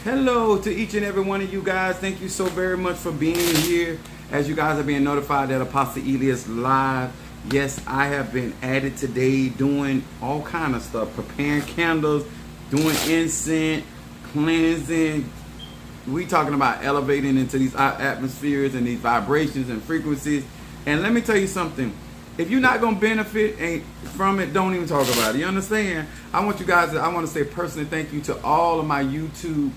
Hello to each and every one of you guys. Thank you so very much for being here. As you guys are being notified that Apostle Ely is live. Yes, I have been at it today doing all kind of stuff. Preparing candles, doing incense, cleansing. We talking about elevating into these atmospheres and these vibrations and frequencies. And let me tell you something. If you're not going to benefit from it, don't even talk about it. You understand? I want you guys to, I want to say personally thank you to all of my YouTube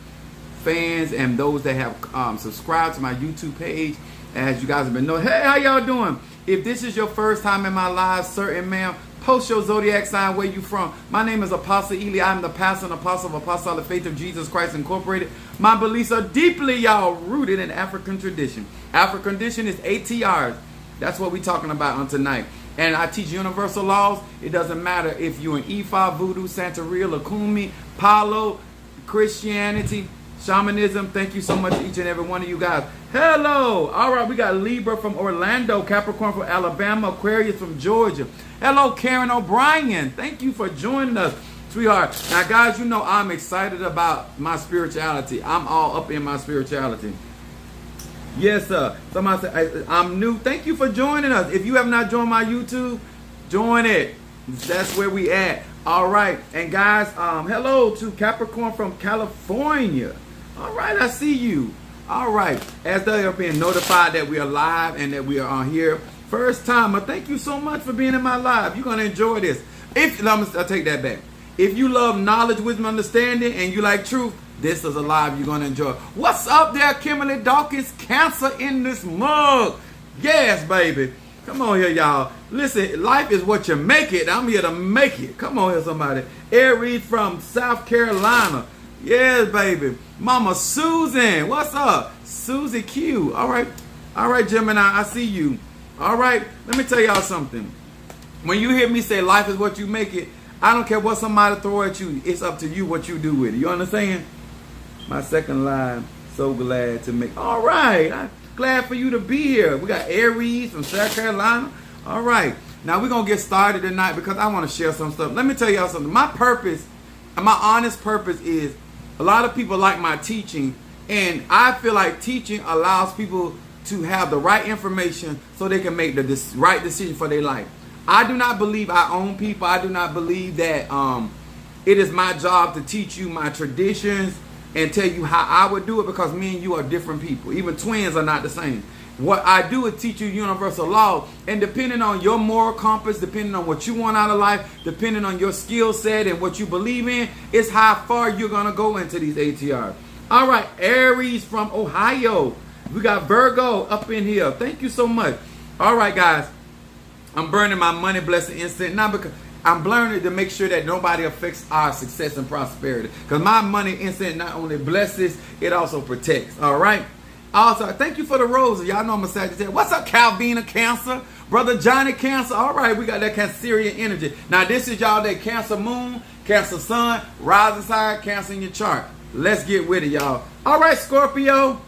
fans and those that have subscribed to my YouTube page. As you guys have been knowing, hey, how y'all doing? If this is your first time in my live, sir and ma'am, post your zodiac sign, where you from. My name is Apostle Ely. I'm the pastor and apostle of Apostolic Faith of Jesus Christ Incorporated. My beliefs are deeply, y'all, rooted in African tradition. African tradition is ATRs. That's what we're talking about on tonight. And I teach universal laws. It doesn't matter if you're in Ifa, Voodoo, Santeria, Lakumi, Palo, Christianity, Shamanism. Thank you so much to each and every one of you guys. Hello. All right, we got Libra from Orlando, Capricorn from Alabama, Aquarius from Georgia. Hello, Karen O'Brien. Thank you for joining us, sweetheart. Now, guys, you know I'm excited about my spirituality. I'm all up in my spirituality. Yes, sir. Somebody said, I'm new. Thank you for joining us. If you have not joined my YouTube, join it. That's where we at. All right. And guys, hello to Capricorn from California. All right, I see you. All right. As they are being notified that we are live and that we are on here. First timer, thank you so much for being in my live. You're going to enjoy this. I'll take that back. If you love knowledge, wisdom, understanding, and you like truth, this is a live you're going to enjoy. What's up there, Kimberly Dawkins? Cancer in this mug. Yes, baby. Come on here, y'all. Listen, life is what you make it. I'm here to make it. Come on here, somebody. Aries from South Carolina. Yes, baby. Mama Susan. What's up? Susie Q. All right. All right, Gemini. I see you. All right. Let me tell y'all something. When you hear me say life is what you make it, I don't care what somebody throw at you. It's up to you what you do with it. You understand? My second line. So glad to make. All right. I'm glad for you to be here. We got Aries from South Carolina. All right. Now we're going to get started tonight because I want to share some stuff. Let me tell y'all something. My purpose, my honest purpose is a lot of people like my teaching. And I feel like teaching allows people to have the right information so they can make the right decision for their life. I do not believe I own people. I do not believe that it is my job to teach you my traditions and tell you how I would do it, because me and you are different people. Even twins are not the same. What I do is teach you universal law, and depending on your moral compass, depending on what you want out of life, depending on your skill set and what you believe in, is how far you're going to go into these ATRs. All right, Aries from Ohio. We got Virgo up in here. Thank you so much. All right, guys. I'm burning my money blessing incense, not because I'm learning to make sure that nobody affects our success and prosperity. Because my money incense not only blesses, it also protects. All right. Also, thank you for the roses. Y'all know I'm a Sagittarius. What's up, Calvina Cancer? Brother Johnny Cancer. All right, we got that Cancerian energy. Now, this is y'all that Cancer Moon, Cancer Sun, rising sign, Cancer in your chart. Let's get with it, y'all. All right, Scorpio.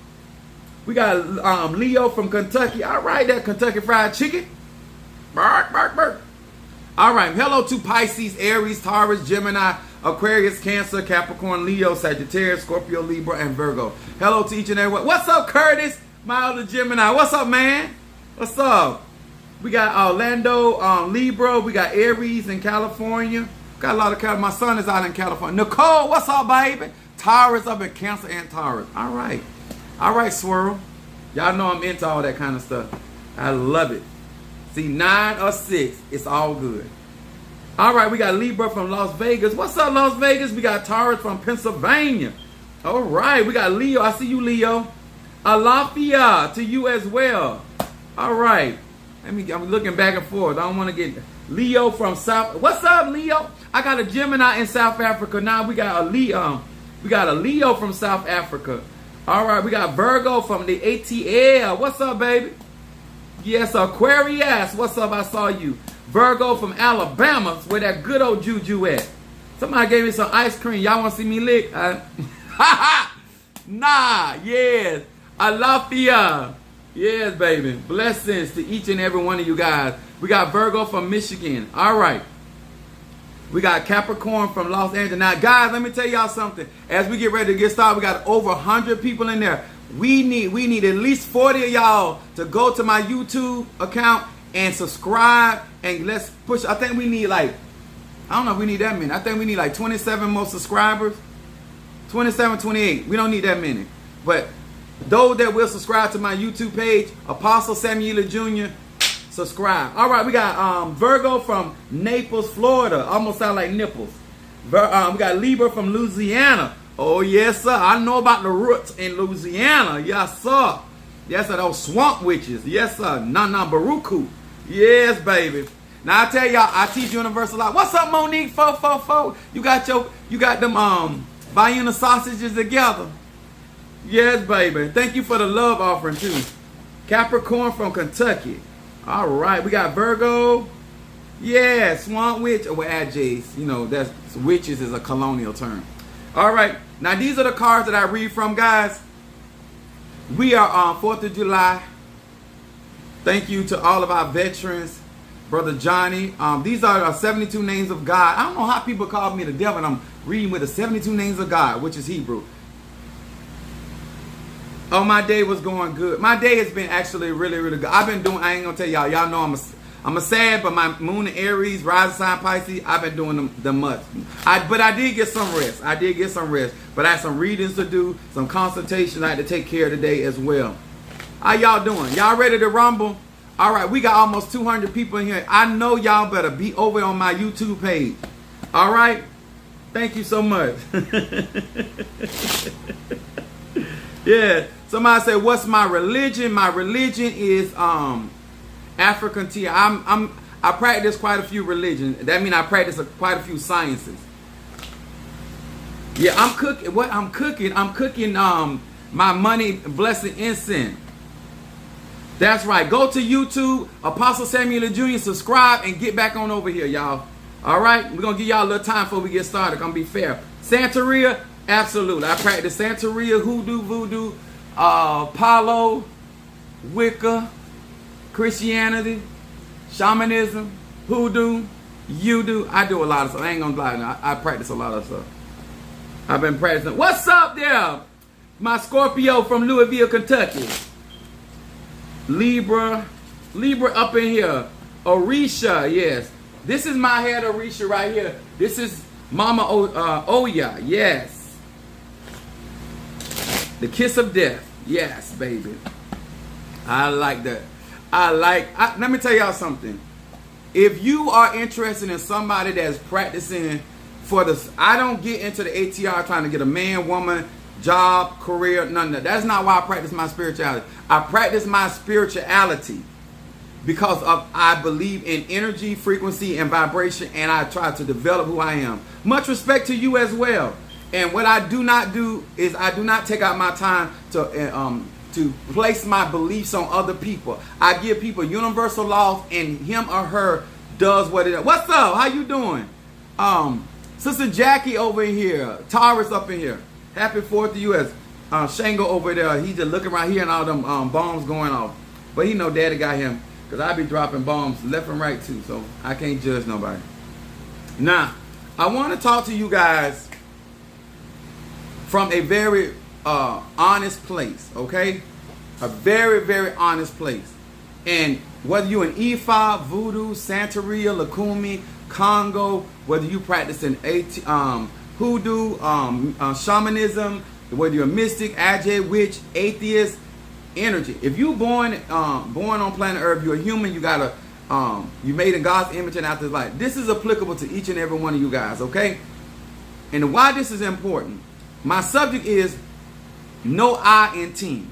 We got Leo from Kentucky. All right, that Kentucky Fried Chicken. Bark, bark, bark. All right, hello to Pisces, Aries, Taurus, Gemini, Aquarius, Cancer, Capricorn, Leo, Sagittarius, Scorpio, Libra, and Virgo. Hello to each and every one. What's up, Curtis? My other Gemini. What's up, man? What's up? We got Orlando, Libra. We got Aries in California. Got a lot of California. My son is out in California. Nicole, what's up, baby? Taurus up in Cancer and Taurus. All right. All right, Swirl. Y'all know I'm into all that kind of stuff. I love it. See, 9 or 6, it's all good. All right, we got Libra from Las Vegas. What's up, Las Vegas? We got Taurus from Pennsylvania. All right, we got Leo. I see you, Leo. Alafia to you as well. All right. I'm looking back and forth. I don't want to get Leo from South. What's up, Leo? I got a Gemini in South Africa. Now we got a Leo. We got a Leo from South Africa. All right, we got Virgo from the ATL. What's up, baby? Yes, Aquarius. What's up? I saw you. Virgo from Alabama. Where that good old juju at. Somebody gave me some ice cream. Y'all want to see me lick? Nah, yes. Alafia. Yes, baby. Blessings to each and every one of you guys. We got Virgo from Michigan. All right. We got Capricorn from Los Angeles. Now, guys, let me tell y'all something. As we get ready to get started, we got over 100 people in there. We need at least 40 of y'all to go to my YouTube account and subscribe, and let's push. I think we need like, I don't know if we need that many. I think we need like 27 more subscribers. 27, 28. We don't need that many. But those that will subscribe to my YouTube page, Apostle Samuel Jr., subscribe. All right, we got Virgo from Naples, Florida. Almost sound like nipples. We got Libra from Louisiana. Oh, yes, sir. I know about the roots in Louisiana. Yes, sir. Yes, sir. Those swamp witches. Yes, sir. Nana Baruku. Yes, baby. Now, I tell y'all, I teach universal law. What's up, Monique? 444. You got them Vienna sausages together. Yes, baby. Thank you for the love offering, too. Capricorn from Kentucky. All right. We got Virgo. Yeah, swamp witch. Or adjs. You know, that's witches is a colonial term. All right. Now, these are the cards that I read from, guys. We are on 4th of July. Thank you to all of our veterans. Brother Johnny. These are 72 names of God. I don't know how people call me the devil, and I'm reading with the 72 names of God, which is Hebrew. Oh, my day was going good. My day has been actually really, really good. I've been doing, I ain't going to tell y'all. Y'all know I'm a sad, but my moon in Aries, rising sign Pisces, I've been doing them much. But I did get some rest. But I had some readings to do, some consultation I had to take care of today as well. How y'all doing? Y'all ready to rumble? All right, we got almost 200 people in here. I know y'all better be over on my YouTube page. All right? Thank you so much. Yeah. Somebody said, what's my religion? My religion is African tea. I practice quite a few religions. That means I practice quite a few sciences. Yeah, I'm cooking. What I'm cooking? I'm cooking my money blessing incense. That's right. Go to YouTube, Apostle Samuel Jr., subscribe, and get back on over here, y'all. All right? We're going to give y'all a little time before we get started. Going to be fair. Santeria, absolutely. I practice Santeria, hoodoo, voodoo, Palo, Wicca, Christianity, shamanism, hoodoo, you-do. I do a lot of stuff. I ain't going to lie. I practice a lot of stuff. I've been practicing. What's up there? My Scorpio from Louisville, Kentucky. Libra up in here. Orisha, yes. This is my head Orisha right here. This is Mama Oya, yes. The kiss of death, yes, baby. I like that. Let me tell y'all something. If you are interested in somebody that's practicing for this, I don't get into the ATR trying to get a man, woman, job, career, none of that. That's not why I practice my spirituality. I practice my spirituality because I believe in energy, frequency, and vibration, and I try to develop who I am. Much respect to you as well. And what I do not do is I do not take out my time to place my beliefs on other people. I give people universal laws, and him or her does what it is. What's up? How you doing? Sister Jackie over here. Taurus up in here. Happy 4th to you as Shango over there. He just looking around here and all them bombs going off. But he know daddy got him. Because I be dropping bombs left and right too. So I can't judge nobody. Now, I want to talk to you guys from a very honest place. Okay? A very, very honest place. And whether you in Ifa, Voodoo, Santeria, Lakumi, Congo, whether you practice in hoodoo, shamanism, whether you're a mystic, ajay, witch, atheist, energy. If you born on planet Earth, you're a human. You made in God's image and after His life. This is applicable to each and every one of you guys. Okay. And why this is important? My subject is no I in team.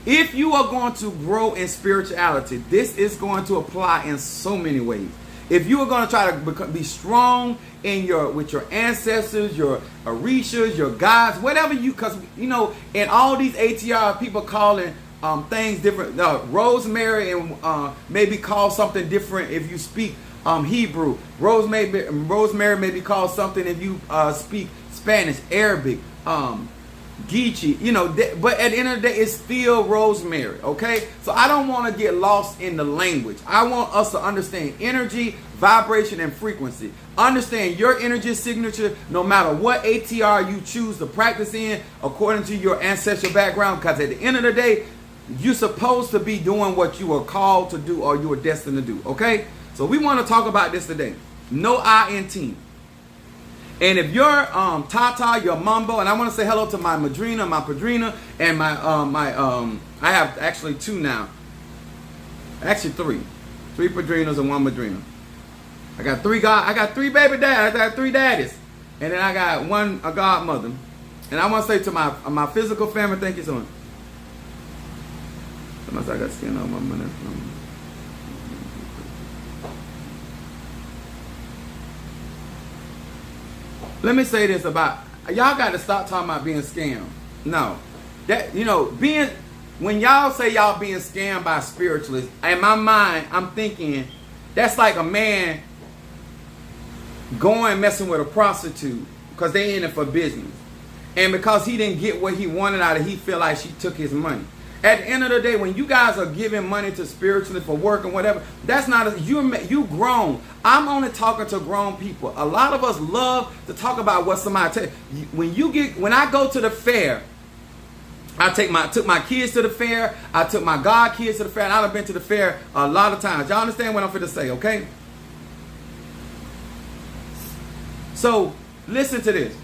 If you are going to grow in spirituality, this is going to apply in so many ways. If you are going to try to be strong in with your ancestors, your orishas, your gods, whatever because you know, in all these ATR, people calling things different. Rosemary and maybe call something different if you speak Hebrew. Rosemary may be called something if you speak Spanish, Arabic, Geechee, you know, but at the end of the day, it's still rosemary, okay? So I don't want to get lost in the language. I want us to understand energy, vibration, and frequency. Understand your energy signature no matter what ATR you choose to practice in according to your ancestral background, because at the end of the day, you're supposed to be doing what you are called to do or you are destined to do, okay? So we want to talk about this today. No INT. And if you're Tata, you're Mumbo, and I want to say hello to my Madrina, my Padrina, and my I have actually two now. Actually three. 3 Padrinas and 1 Madrina. I got three baby dads. I got 3 daddies. And then I got a godmother. And I want to say to my physical family, thank you so much. Sometimes I got skin on my money. Let me say this about, y'all got to stop talking about being scammed. No. That, when y'all say y'all being scammed by spiritualists, in my mind, I'm thinking that's like a man going messing with a prostitute because they in it for business. And because he didn't get what he wanted out of it, he feel like she took his money. At the end of the day, when you guys are giving money to spiritualists for work and whatever, that's not, you grown. I'm only talking to grown people. A lot of us love to talk about what somebody tell you. When I go to the fair, I took my kids to the fair. I took my god kids to the fair. And I've been to the fair a lot of times. Y'all understand what I'm finna say, okay? So, listen to this.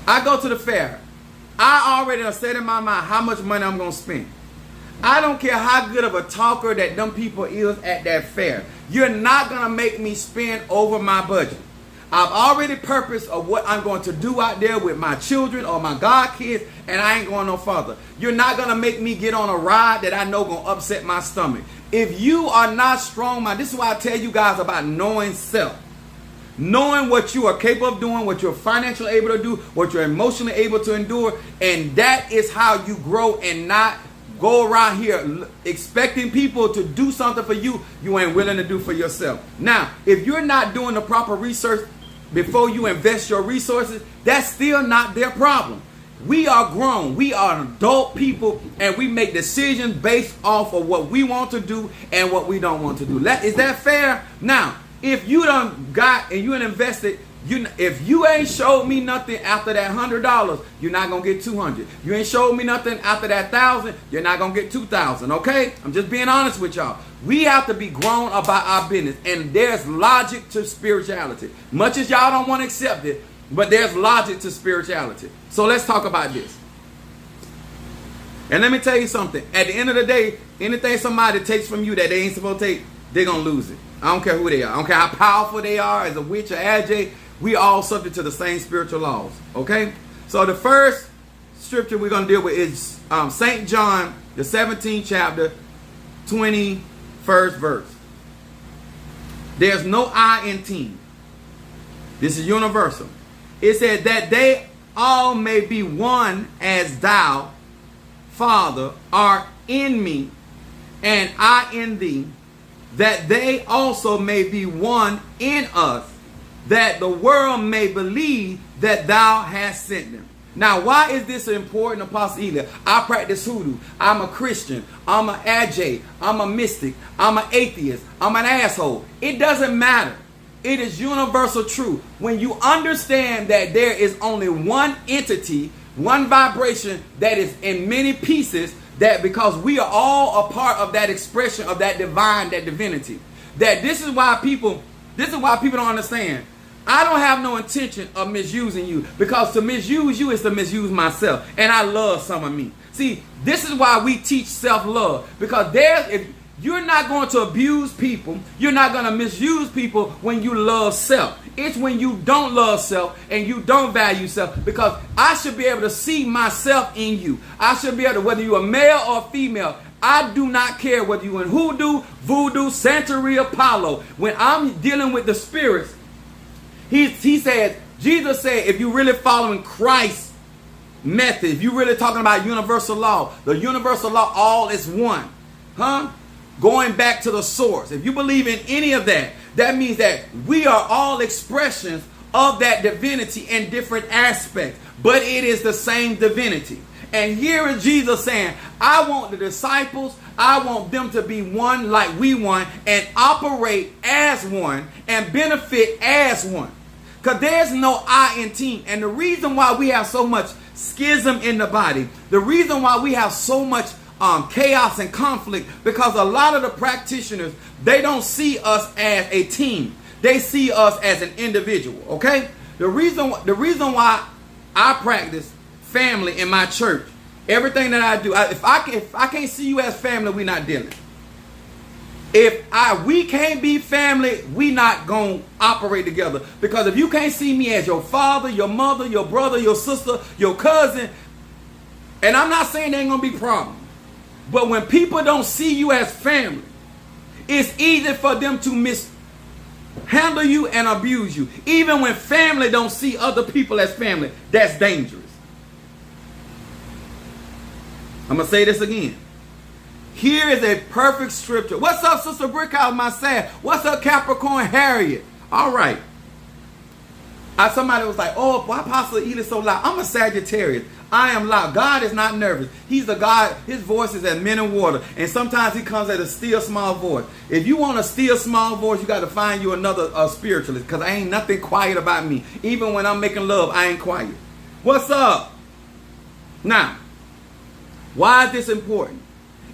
I go to the fair. I already have said in my mind how much money I'm going to spend. I don't care how good of a talker that them people is at that fair. You're not going to make me spend over my budget. I've already purposed of what I'm going to do out there with my children or my god kids, and I ain't going no further. You're not going to make me get on a ride that I know going to upset my stomach. If you are not strong, this is why I tell you guys about knowing self. Knowing what you are capable of doing, what you're financially able to do, what you're emotionally able to endure, and that is how you grow, and not go around here expecting people to do something for you you ain't willing to do for yourself. Now, if you're not doing the proper research before you invest your resources, that's still not their problem. We are grown. We are adult people, and we make decisions based off of what we want to do and what we don't want to do. Is that fair? Now, if you done got and you done invested, if you ain't showed me nothing after that $100, you're not gonna get $200. You ain't showed me nothing after that $1,000, you're not gonna get $2,000. Okay? I'm just being honest with y'all. We have to be grown about our business, and there's logic to spirituality. Much as y'all don't want to accept it, but there's logic to spirituality. So let's talk about this. And let me tell you something. At the end of the day, anything somebody takes from you that they ain't supposed to take, they're gonna lose it. I don't care who they are. I don't care how powerful they are as a witch or AJ. We all subject to the same spiritual laws. Okay? So the first scripture we're going to deal with is St. John, the 17th chapter, 21st verse. There's no I in team. This is universal. It said that they all may be one as thou, Father, art in me, and I in thee, that they also may be one in us, that the world may believe that thou hast sent them. Now, why is this important, Apostle Elia? I practice hoodoo. I'm a Christian. I'm an AJ. I'm a mystic. I'm an atheist. I'm an asshole. It doesn't matter. It is universal truth. When you understand that there is only one entity, one vibration that is in many pieces, that because we are all a part of that expression of that divine, that divinity. That this is why people don't understand. I don't have no intention of misusing you, because to misuse you is to misuse myself, and I love some of me. See, this is why we teach self-love, because if you're not going to abuse people, you're not going to misuse people when you love self. It's when you don't love self and you don't value self, because I should be able to see myself in you. I should be able to, whether you're a male or a female, I do not care whether you're in hoodoo, voodoo, Santeria, Apollo. When I'm dealing with the spirits, he said, Jesus said, if you're really following Christ's method, if you're really talking about universal law, the universal law, all is one. Going back to the source. If you believe in any of that, that means that we are all expressions of that divinity in different aspects, but it is the same divinity. And here is Jesus saying, I want the disciples, I want them to be one like we one and operate as one and benefit as one. Because there's no I in team. And the reason why we have so much schism in the body, the reason why we have so much chaos and conflict, because a lot of the practitioners, they don't see us as a team. They see us as an individual, okay? The reason why I practice family in my church, everything that I do, if I can't see you as family, we're not dealing. If we can't be family, we not going to operate together. Because if you can't see me as your father, your mother, your brother, your sister, your cousin, and I'm not saying there ain't going to be problems, but when people don't see you as family, it's easy for them to mishandle you and abuse you. Even when family don't see other people as family, that's dangerous. I'm going to say this again. Here is a perfect scripture. What's up, Sister Brickhouse, my sad? What's up, Capricorn Harriet? All right. Somebody was like, oh, why Apostle Ely so loud? I'm a Sagittarius. I am loud. God is not nervous. He's a God. His voice is as men in water. And sometimes he comes at a still small voice. If you want a still small voice, you got to find you another spiritualist. Because I ain't nothing quiet about me. Even when I'm making love, I ain't quiet. What's up? Now, why is this important?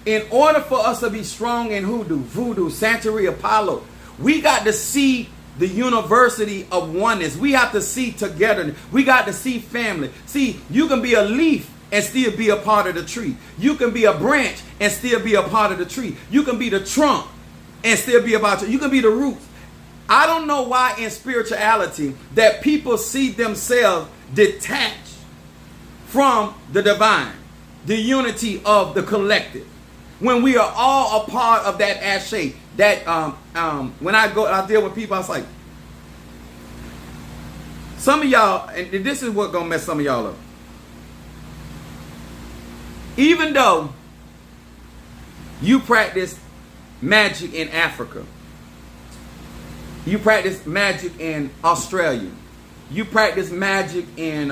In order for us to be strong in voodoo, Santeria, Apollo, we got to see the university of oneness. We have to see togetherness. We got to see family. See, you can be a leaf and still be a part of the tree. You can be a branch and still be a part of the tree. You can be the trunk and still be about you. You can be the roots. I don't know why in spirituality that people see themselves detached from the divine, the unity of the collective. When we are all a part of that ashe, that when I deal with people, I was like, some of y'all, and this is what's gonna mess some of y'all up. Even though you practice magic in Africa, you practice magic in Australia, you practice magic in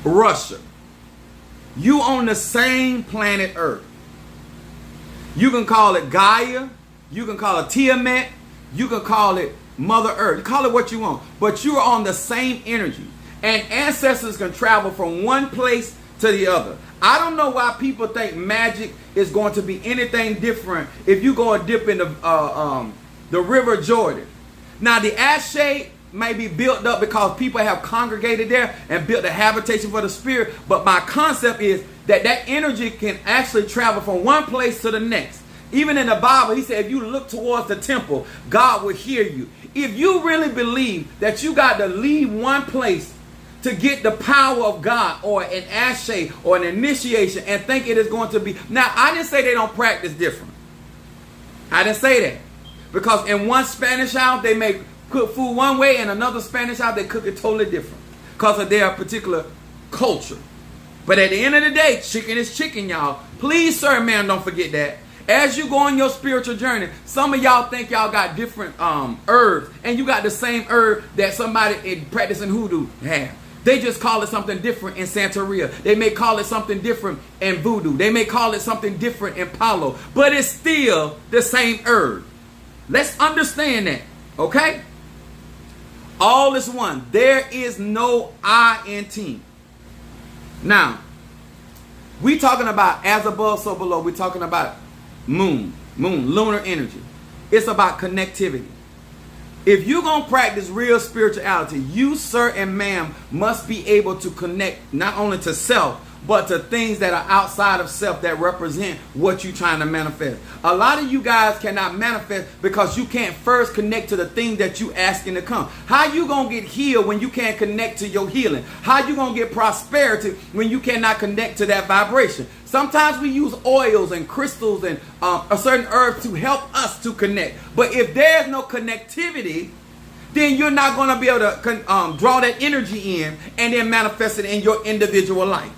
Russia. You on the same planet Earth. You can call it Gaia. You can call it Tiamat. You can call it Mother Earth. Call it what you want. But you're on the same energy. And ancestors can travel from one place to the other. I don't know why people think magic is going to be anything different if you go and dip in the River Jordan. Now the ashe may be built up because people have congregated there and built a habitation for the spirit. But my concept is that energy can actually travel from one place to the next. Even in the Bible, he said, if you look towards the temple, God will hear you. If you really believe that you got to leave one place to get the power of God or an ashe or an initiation and think it is going to be. Now, I didn't say they don't practice different. I didn't say that. Because in one Spanish house, they make cook food one way, and another Spanish house they cook it totally different because of their particular culture. But at the end of the day, chicken is chicken, y'all. Please, sir, man, don't forget that. As you go on your spiritual journey, some of y'all think y'all got different herbs, and you got the same herb that somebody practicing hoodoo have. They just call it something different in Santeria. They may call it something different in voodoo. They may call it something different in Palo, but it's still the same herb. Let's understand that, okay? All is one. There is no I in team. Now, we talking about as above, so below. We're talking about lunar energy. It's about connectivity. If you're going to practice real spirituality, you, sir and ma'am, must be able to connect not only to self, but to things that are outside of self that represent what you're trying to manifest. A lot of you guys cannot manifest because you can't first connect to the thing that you asking to come. How you going to get healed when you can't connect to your healing? How you going to get prosperity when you cannot connect to that vibration? Sometimes we use oils and crystals and a certain herb to help us to connect. But if there's no connectivity, then you're not going to be able to draw that energy in and then manifest it in your individual life.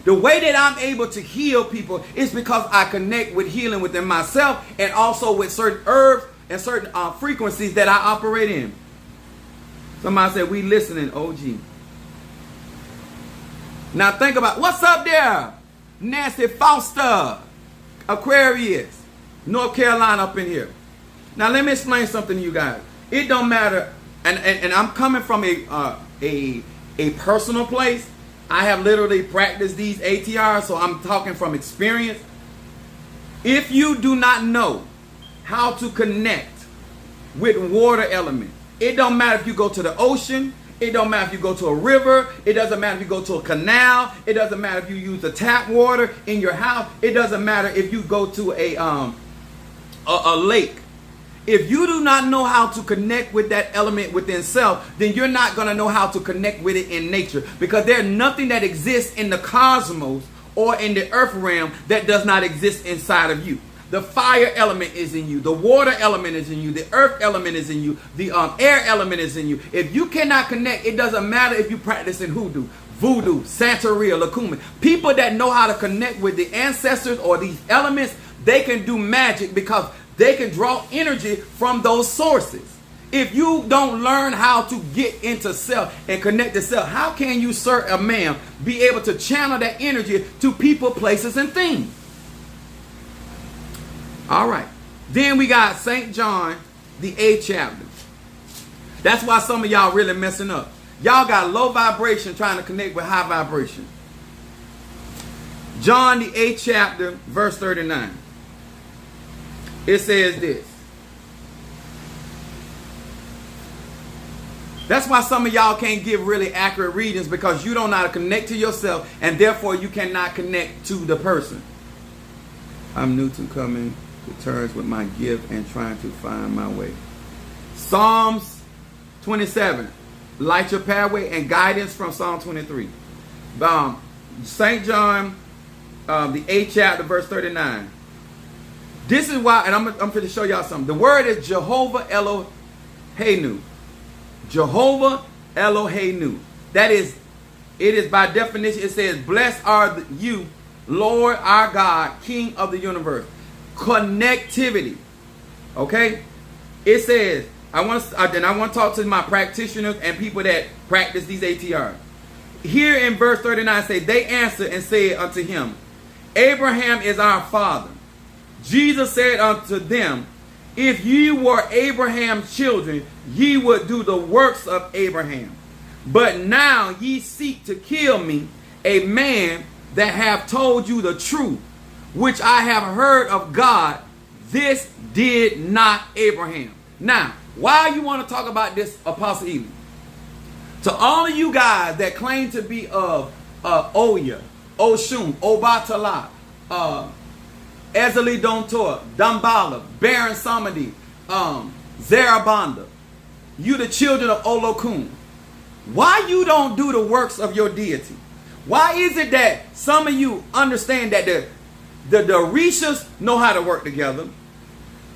The way that I'm able to heal people is because I connect with healing within myself and also with certain herbs and certain frequencies that I operate in. Somebody said, we listening, OG. Now think about, what's up there? Nancy Foster, Aquarius, North Carolina up in here. Now let me explain something to you guys. It don't matter, and I'm coming from a personal place. I have literally practiced these ATRs, so I'm talking from experience. If you do not know how to connect with water element, it don't matter if you go to the ocean, it don't matter if you go to a river, it doesn't matter if you go to a canal, it doesn't matter if you use the tap water in your house, it doesn't matter if you go to a lake. If you do not know how to connect with that element within self, then you're not going to know how to connect with it in nature, because there's nothing that exists in the cosmos or in the earth realm that does not exist inside of you. The fire element is in you. The water element is in you. The earth element is in you. The air element is in you. If you cannot connect, it doesn't matter if you practice in hoodoo, voodoo, Santeria, Lacumen. People that know how to connect with the ancestors or these elements, they can do magic because they can draw energy from those sources. If you don't learn how to get into self and connect to self, how can you, sir, a man, be able to channel that energy to people, places, and things? All right. Then we got St. John, the 8th chapter. That's why some of y'all really messing up. Y'all got low vibration trying to connect with high vibration. John, the 8th chapter, verse 39. It says this. That's why some of y'all can't give really accurate readings, because you don't know how to connect to yourself, and therefore you cannot connect to the person. I'm new to coming to terms with my gift and trying to find my way. Psalms 27. Light your pathway, and guidance from Psalm 23. St. John, the 8th chapter, verse 39. This is why, and I'm going to show y'all something. The word is Jehovah Eloheinu. Jehovah Eloheinu. That is, it is by definition, it says, blessed are you, Lord our God, King of the universe. Connectivity. Okay? It says, I want to talk to my practitioners and people that practice these ATRs. Here in verse 39 say, they answered and said unto him, Abraham is our father. Jesus said unto them, if ye were Abraham's children, ye would do the works of Abraham. But now ye seek to kill me, a man that have told you the truth, which I have heard of God. This did not Abraham. Now, why you want to talk about this, Apostle Ely? To all of you guys that claim to be of Oya, Oshun, Obatala, Ezeli Dontor, Dambala, Baron Samedi, Zarabanda, you the children of Olokun, why you don't do the works of your deity? Why is it that some of you understand that the Orishas know how to work together,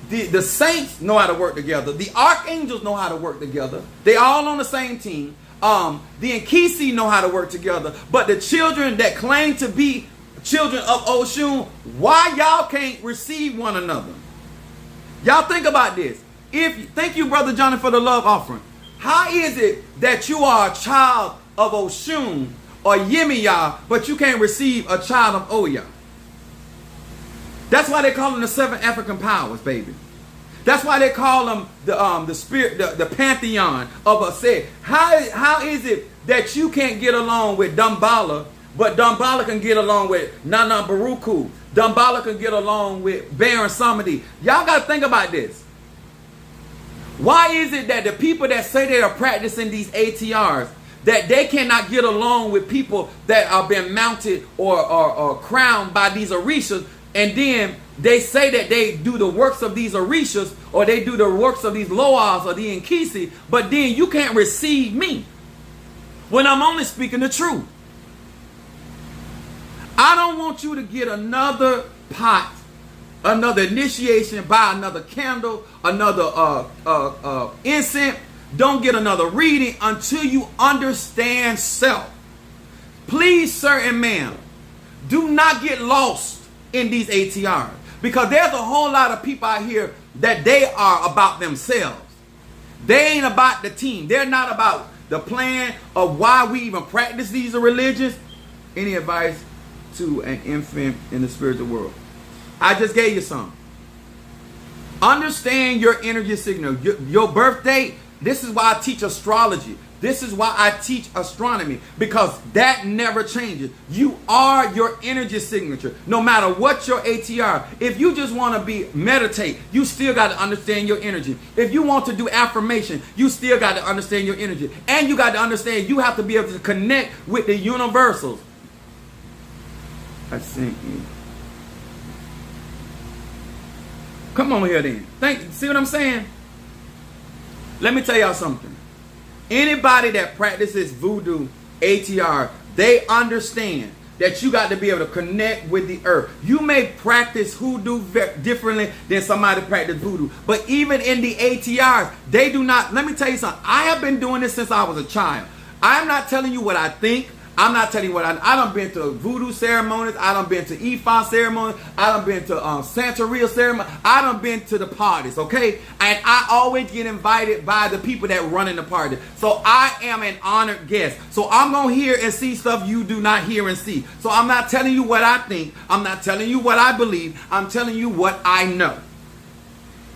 the saints know how to work together, the archangels know how to work together, they all on the same team, the Nkisi know how to work together, but the children that claim to be children of Oshun, why y'all can't receive one another? Y'all think about this. Thank you, Brother Johnny, for the love offering. How is it that you are a child of Oshun or Yemiya, but you can't receive a child of Oya? That's why they call them the 7 African powers, baby. That's why they call them the spirit, the pantheon of Ased. How is it that you can't get along with Dambala, but Dambala can get along with Nana Baruku? Dambala can get along with Baron Samedi. Y'all got to think about this. Why is it that the people that say they are practicing these ATRs, that they cannot get along with people that are being mounted or crowned by these Orishas, and then they say that they do the works of these Orishas, or they do the works of these Loas or the Nkisi, but then you can't receive me when I'm only speaking the truth? I don't want you to get another pot, another initiation, buy another candle, another incense. Don't get another reading until you understand self. Please, sir and ma'am, do not get lost in these ATRs, because there's a whole lot of people out here that they are about themselves. They ain't about the team. They're not about the plan of why we even practice these religions. Any advice to an infant in the spiritual world. I just gave you some. Understand your energy signal. Your birth date. This is why I teach astrology. This is why I teach astronomy, because that never changes. You are your energy signature, no matter what your ATR. If you just want to meditate, you still got to understand your energy. If you want to do affirmation, you still got to understand your energy. And you got to understand you have to be able to connect with the universals. I sent you. Come on here then. See what I'm saying? Let me tell y'all something. Anybody that practices voodoo, ATR, they understand that you got to be able to connect with the earth. You may practice hoodoo differently than somebody practice voodoo. But even in the ATRs, they do not. Let me tell you something. I have been doing this since I was a child. I'm not telling you what I think. I'm not telling you what I done been to voodoo ceremonies. I done been to Ifa ceremonies. I done been to Santeria ceremonies. I done been to the parties, okay? And I always get invited by the people that run in the party. So I am an honored guest. So I'm going to hear and see stuff you do not hear and see. So I'm not telling you what I think. I'm not telling you what I believe. I'm telling you what I know.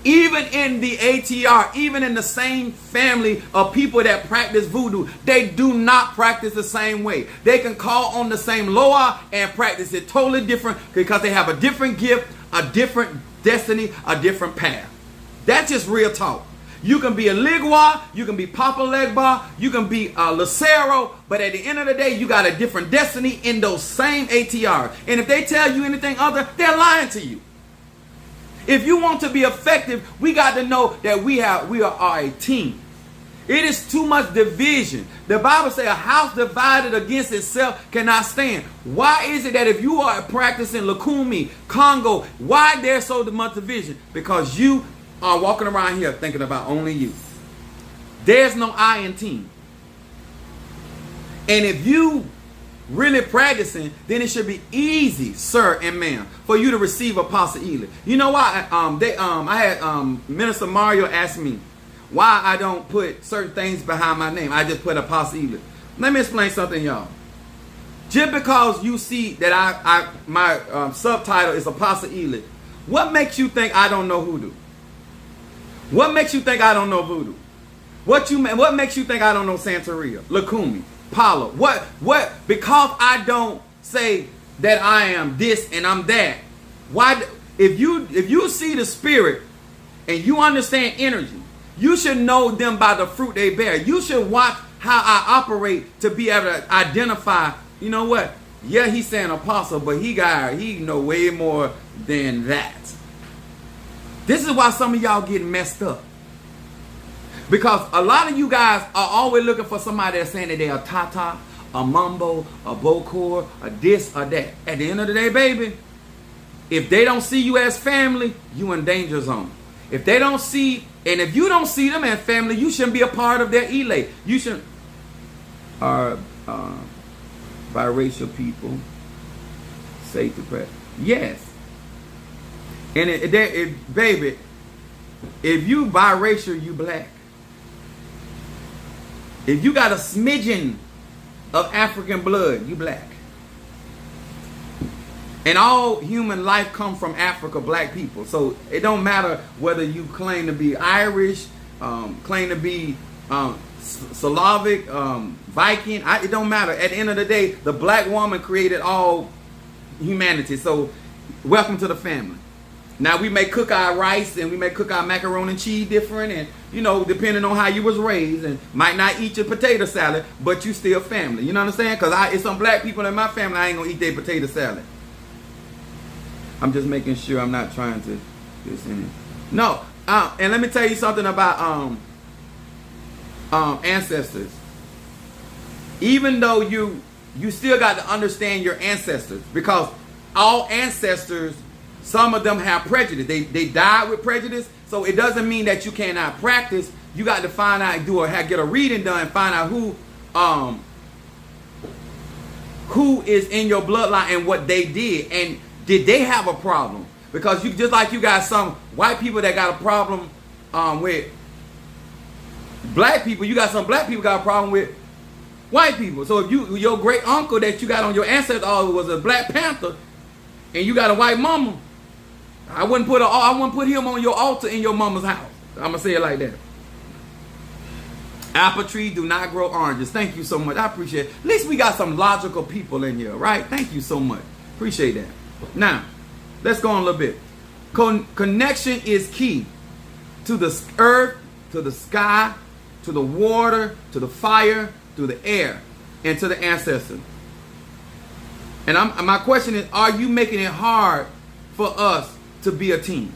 Even in the ATR, even in the same family of people that practice voodoo, they do not practice the same way. They can call on the same loa and practice it totally different because they have a different gift, a different destiny, a different path. That's just real talk. You can be a Ligwa, you can be Papa Legba, you can be a Lucero, but at the end of the day, you got a different destiny in those same ATRs. And if they tell you anything other, they're lying to you. If you want to be effective, we got to know that we are a team. It is too much division. The Bible says a house divided against itself cannot stand. Why is it that if you are practicing Lukumi, Congo, why there's so much division? Because you are walking around here thinking about only you. There's no I in team. And if you really practicing, then it should be easy, sir and ma'am, for you to receive Apostle Ely. You know why? I had Minister Mario ask me why I don't put certain things behind my name. I just put Apostle Ely. Let me explain something, y'all. Just because you see that my subtitle is Apostle Ely, what makes you think I don't know hoodoo? What makes you think I don't know voodoo? What makes you think I don't know Santeria, Lukumi, Paula? What? Because I don't say that I am this and I'm that. Why? If you see the spirit and you understand energy, you should know them by the fruit they bear. You should watch how I operate to be able to identify. You know what? Yeah, he's saying apostle, but he know way more than that. This is why some of y'all getting messed up. Because a lot of you guys are always looking for somebody that's saying that they're a Tata, a Mumbo, a Bokor, a this or that. At the end of the day, baby, if they don't see you as family, you in danger zone. If they don't see, and if you don't see them as family, you shouldn't be a part of their elay. You shouldn't. Biracial people say to pray. Yes. And baby, if you biracial, you black. If you got a smidgen of African blood, you black. And all human life come from Africa, black people. So it don't matter whether you claim to be Irish, claim to be Slavic, Viking. It don't matter. At the end of the day, the black woman created all humanity. So welcome to the family. Now we may cook our rice and we may cook our macaroni and cheese different, and you know, depending on how you was raised, and might not eat your potato salad, but you still family. You know what I'm saying? Because it's some black people in my family, I ain't gonna eat their potato salad. I'm just making sure I'm not trying to this in. No, and let me tell you something about ancestors. Even though you still got to understand your ancestors, because all ancestors, some of them have prejudice. They died with prejudice, so it doesn't mean that you cannot practice. You got to find out, get a reading done, and find out who is in your bloodline and what they did, and did they have a problem? Because you just like you got some white people that got a problem with black people, you got some black people got a problem with White people. So if your great uncle that you got on your ancestors was a Black Panther, and you got a white mama, I wouldn't put him on your altar in your mama's house. I'm gonna say it like that. Apple trees do not grow oranges. Thank you so much. I appreciate it. At least we got some logical people in here, right? Thank you so much. Appreciate that. Now, let's go on a little bit. Connection is key to the earth, to the sky, to the water, to the fire, to the air, and to the ancestors. And my question is, are you making it hard for us to be a team?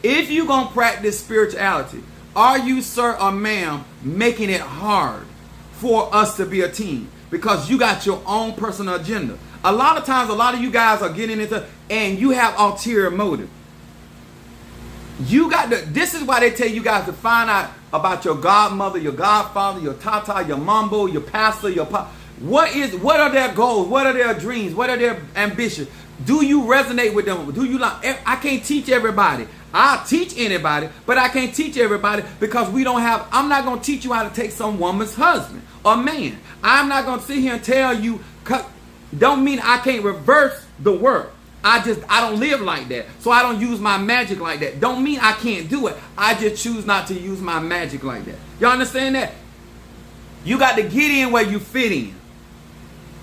If you're going to practice spirituality, are you, sir or ma'am, making it hard for us to be a team? Because you got your own personal agenda. A lot of times, a lot of you guys are getting into, and you have ulterior motive. This is why they tell you guys to find out about your godmother, your godfather, your tata, your mambo, your pastor, your what are their goals? What are their dreams? What are their ambitions? Do you resonate with them? Do you like? I can't teach everybody. I'll teach anybody, but I can't teach everybody because I'm not going to teach you how to take some woman's husband or man. I'm not going to sit here and tell you, don't mean I can't reverse the work. I don't live like that. So I don't use my magic like that. Don't mean I can't do it. I just choose not to use my magic like that. Y'all understand that? You got to get in where you fit in.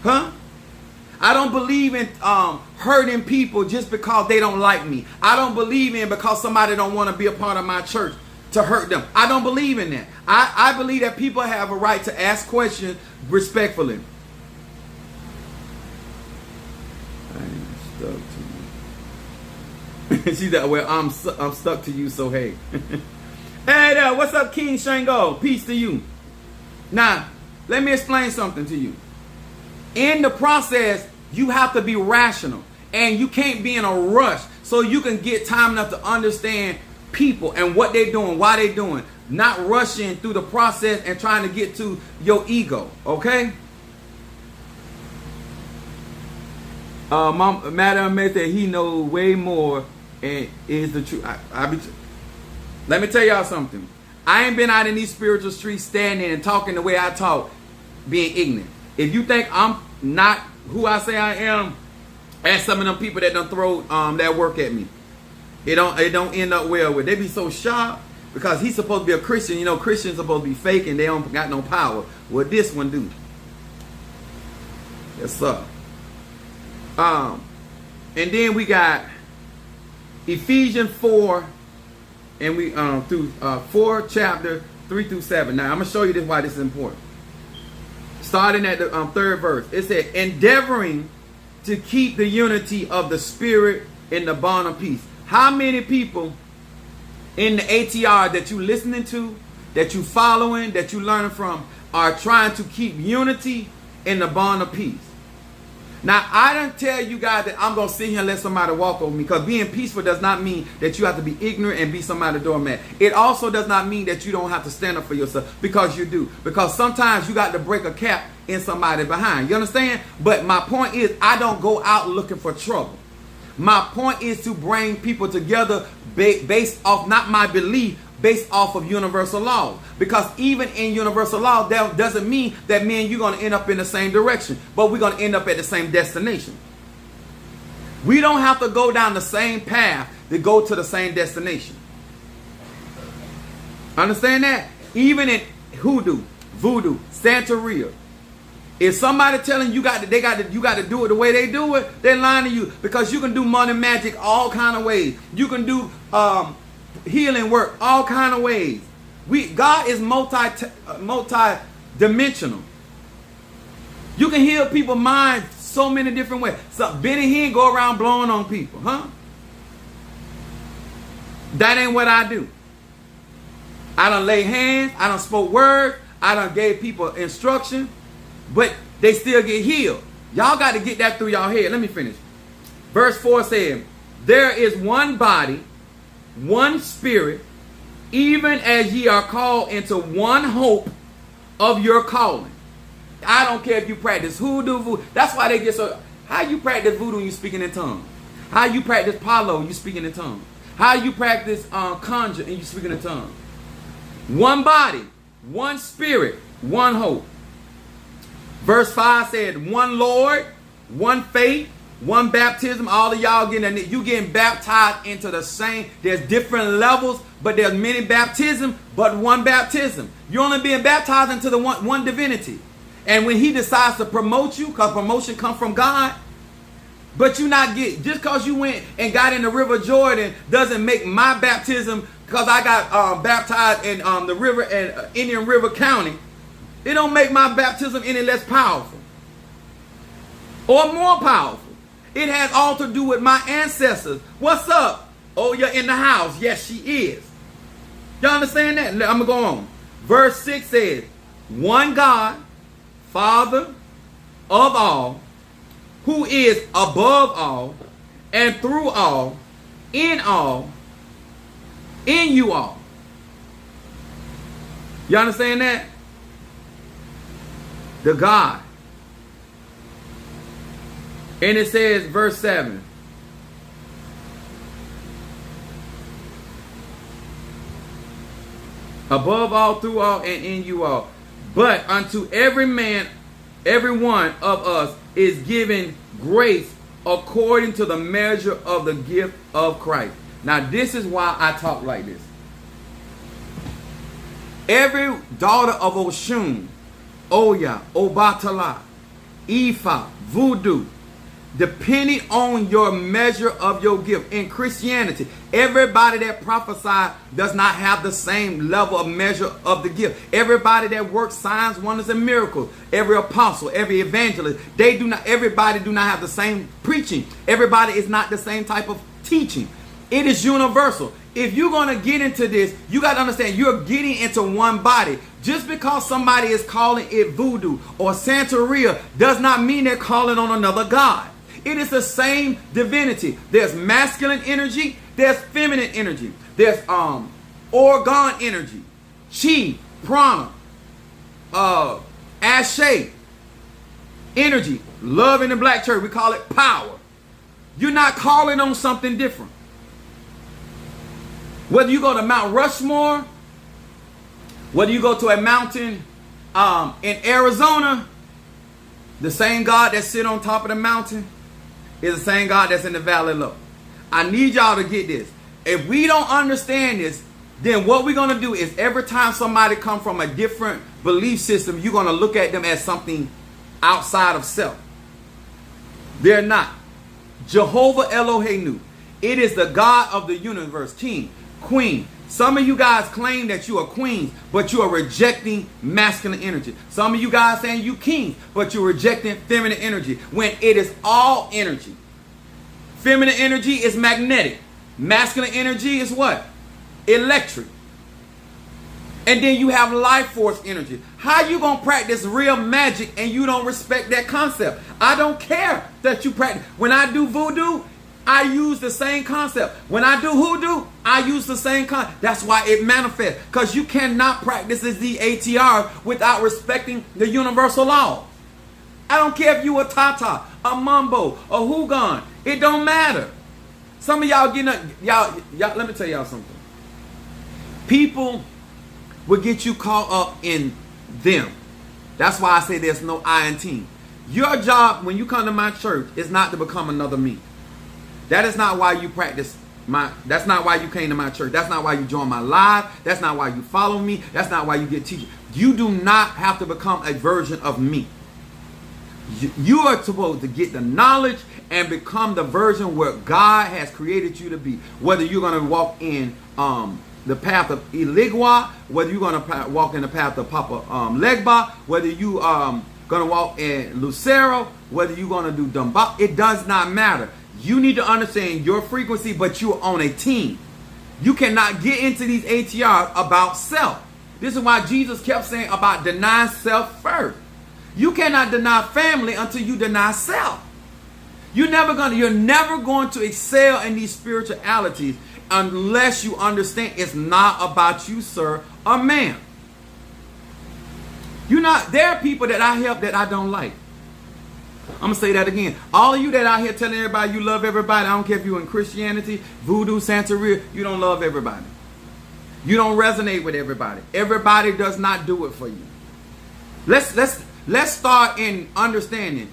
Huh? I don't believe in hurting people just because they don't like me. I don't believe in because somebody don't want to be a part of my church to hurt them. I don't believe in that. I believe that people have a right to ask questions respectfully. I am stuck to you. She's that, well, I'm stuck to you, so hey. Hey there, what's up, King Shango? Peace to you. Now, let me explain something to you. In the process, you have to be rational, and you can't be in a rush so you can get time enough to understand people and what they're doing, why they're doing, not rushing through the process and trying to get to your ego, okay? Madam May said he knows way more and is the truth. Let me tell y'all something. I ain't been out in these spiritual streets standing and talking the way I talk, being ignorant. If you think I'm not who I say I am, ask some of them people that done throw that work at me. It don't end up well with. They be so sharp because he's supposed to be a Christian. You know, Christians supposed to be fake and they don't got no power. Well, this one do. Yes, sir. And then we got Ephesians 4, and we through 4 chapter 3 through 7. Now I'm gonna show you this why this is important. Starting at the 3rd verse, it said, endeavoring to keep the unity of the Spirit in the bond of peace. How many people in the ATR that you listening to, that you following, that you learning from, are trying to keep unity in the bond of peace? Now, I don't tell you guys that I'm going to sit here and let somebody walk over me, because being peaceful does not mean that you have to be ignorant and be somebody's doormat. It also does not mean that you don't have to stand up for yourself, because you do. Because sometimes you got to break a cap in somebody behind. You understand? But my point is, I don't go out looking for trouble. My point is to bring people together based off not my belief, based off of universal law. Because even in universal law, that doesn't mean that me and you're going to end up in the same direction, but we're going to end up at the same destination. We don't have to go down the same path to go to the same destination. Understand that? Even in hoodoo, voodoo, Santeria, if somebody telling you you got to do it the way they do it, they're lying to you, because you can do money magic all kind of ways. You can do healing work all kind of ways. God is multi-dimensional. You can heal people's minds so many different ways. So Benny Hinn go around blowing on people, huh? That ain't what I do. I done lay hands, I done spoke words, I done gave people instruction, but they still get healed. Y'all got to get that through y'all head. Let me finish. Verse 4 said, there is one body, one spirit, even as ye are called into one hope of your calling. I don't care if you practice voodoo. That's why they get so. How you practice voodoo and you speaking in tongues? How you practice palo and you speaking in tongues? How you practice conjure and you speaking in tongues? One body, one spirit, one hope. Verse 5 said, one Lord, one faith, one baptism. All of y'all you getting baptized into the same. There's different levels, but there's many baptisms, but one baptism. You're only being baptized into the one divinity. And when he decides to promote you, because promotion comes from God, but you not get, just because you went and got in the River Jordan doesn't make my baptism, because I got baptized in the river in Indian River County, it don't make my baptism any less powerful or more powerful. It has all to do with my ancestors. What's up? Oh, you're in the house. Yes, she is. Y'all understand that? I'm going to go on. Verse 6 says, one God, Father of all, who is above all, and through all, in you all. You understand that? The God. And it says, verse 7. Above all, through all, and in you all. But unto every man, every one of us is given grace according to the measure of the gift of Christ. Now this is why I talk like this. Every daughter of Oshun, Oya, Obatala, Ifa, Voodoo, depending on your measure of your gift. In Christianity, everybody that prophesies does not have the same level of measure of the gift. Everybody that works signs, wonders, and miracles, every apostle, every evangelist, everybody do not have the same preaching. Everybody is not the same type of teaching. It is universal. If you're going to get into this, you got to understand you're getting into one body. Just because somebody is calling it voodoo or Santeria does not mean they're calling on another god. It is the same divinity. There's masculine energy. There's feminine energy. There's organ energy, chi, prana, ashe energy. Love in the black church, we call it power. You're not calling on something different. Whether you go to Mount Rushmore, whether you go to a mountain in Arizona, the same God that sit on top of the mountain is the same God that's in the valley low. I need y'all to get this. If we don't understand this, then what we're going to do is every time somebody comes from a different belief system, you're going to look at them as something outside of self. They're not. Jehovah Eloheinu. It is the God of the universe, king, queen. Some of you guys claim that you are queens, but you are rejecting masculine energy. Some of you guys saying you kings, but you're rejecting feminine energy when it is all energy. Feminine energy is magnetic. Masculine energy is what? Electric. And then you have life force energy. How you going to practice real magic and you don't respect that concept? I don't care that you practice. When I do voodoo, I use the same concept. When I do hoodoo, I use the same concept. That's why it manifests. Because you cannot practice the ATR without respecting the universal law. I don't care if you a Tata, a Mumbo, a Hugon. It don't matter. Some of y'all getting y'all. Let me tell y'all something. People will get you caught up in them. That's why I say there's no I in team. Your job when you come to my church is not to become another me. That is not why you practice that's not why you came to my church. That's not why you join my live. That's not why you follow me. That's not why you get teaching. You do not have to become a version of me. You are supposed to get the knowledge and become the version where God has created you to be. Whether you're going to walk in the path of Eligwa, whether you're going to walk in the path of Papa Legba, whether you going to walk in Lucero, whether you're going to do Dumba, it does not matter. You need to understand your frequency, but you're on a team. You cannot get into these ATRs about self. This is why Jesus kept saying about denying self first. You cannot deny family until you deny self. You're never going to excel in these spiritualities unless you understand it's not about you, sir or ma'am. There are people that I help that I don't like. I'm going to say that again. All of you that out here telling everybody you love everybody, I don't care if you're in Christianity, voodoo, Santeria, you don't love everybody. You don't resonate with everybody. Everybody does not do it for you. Let's let's start in understanding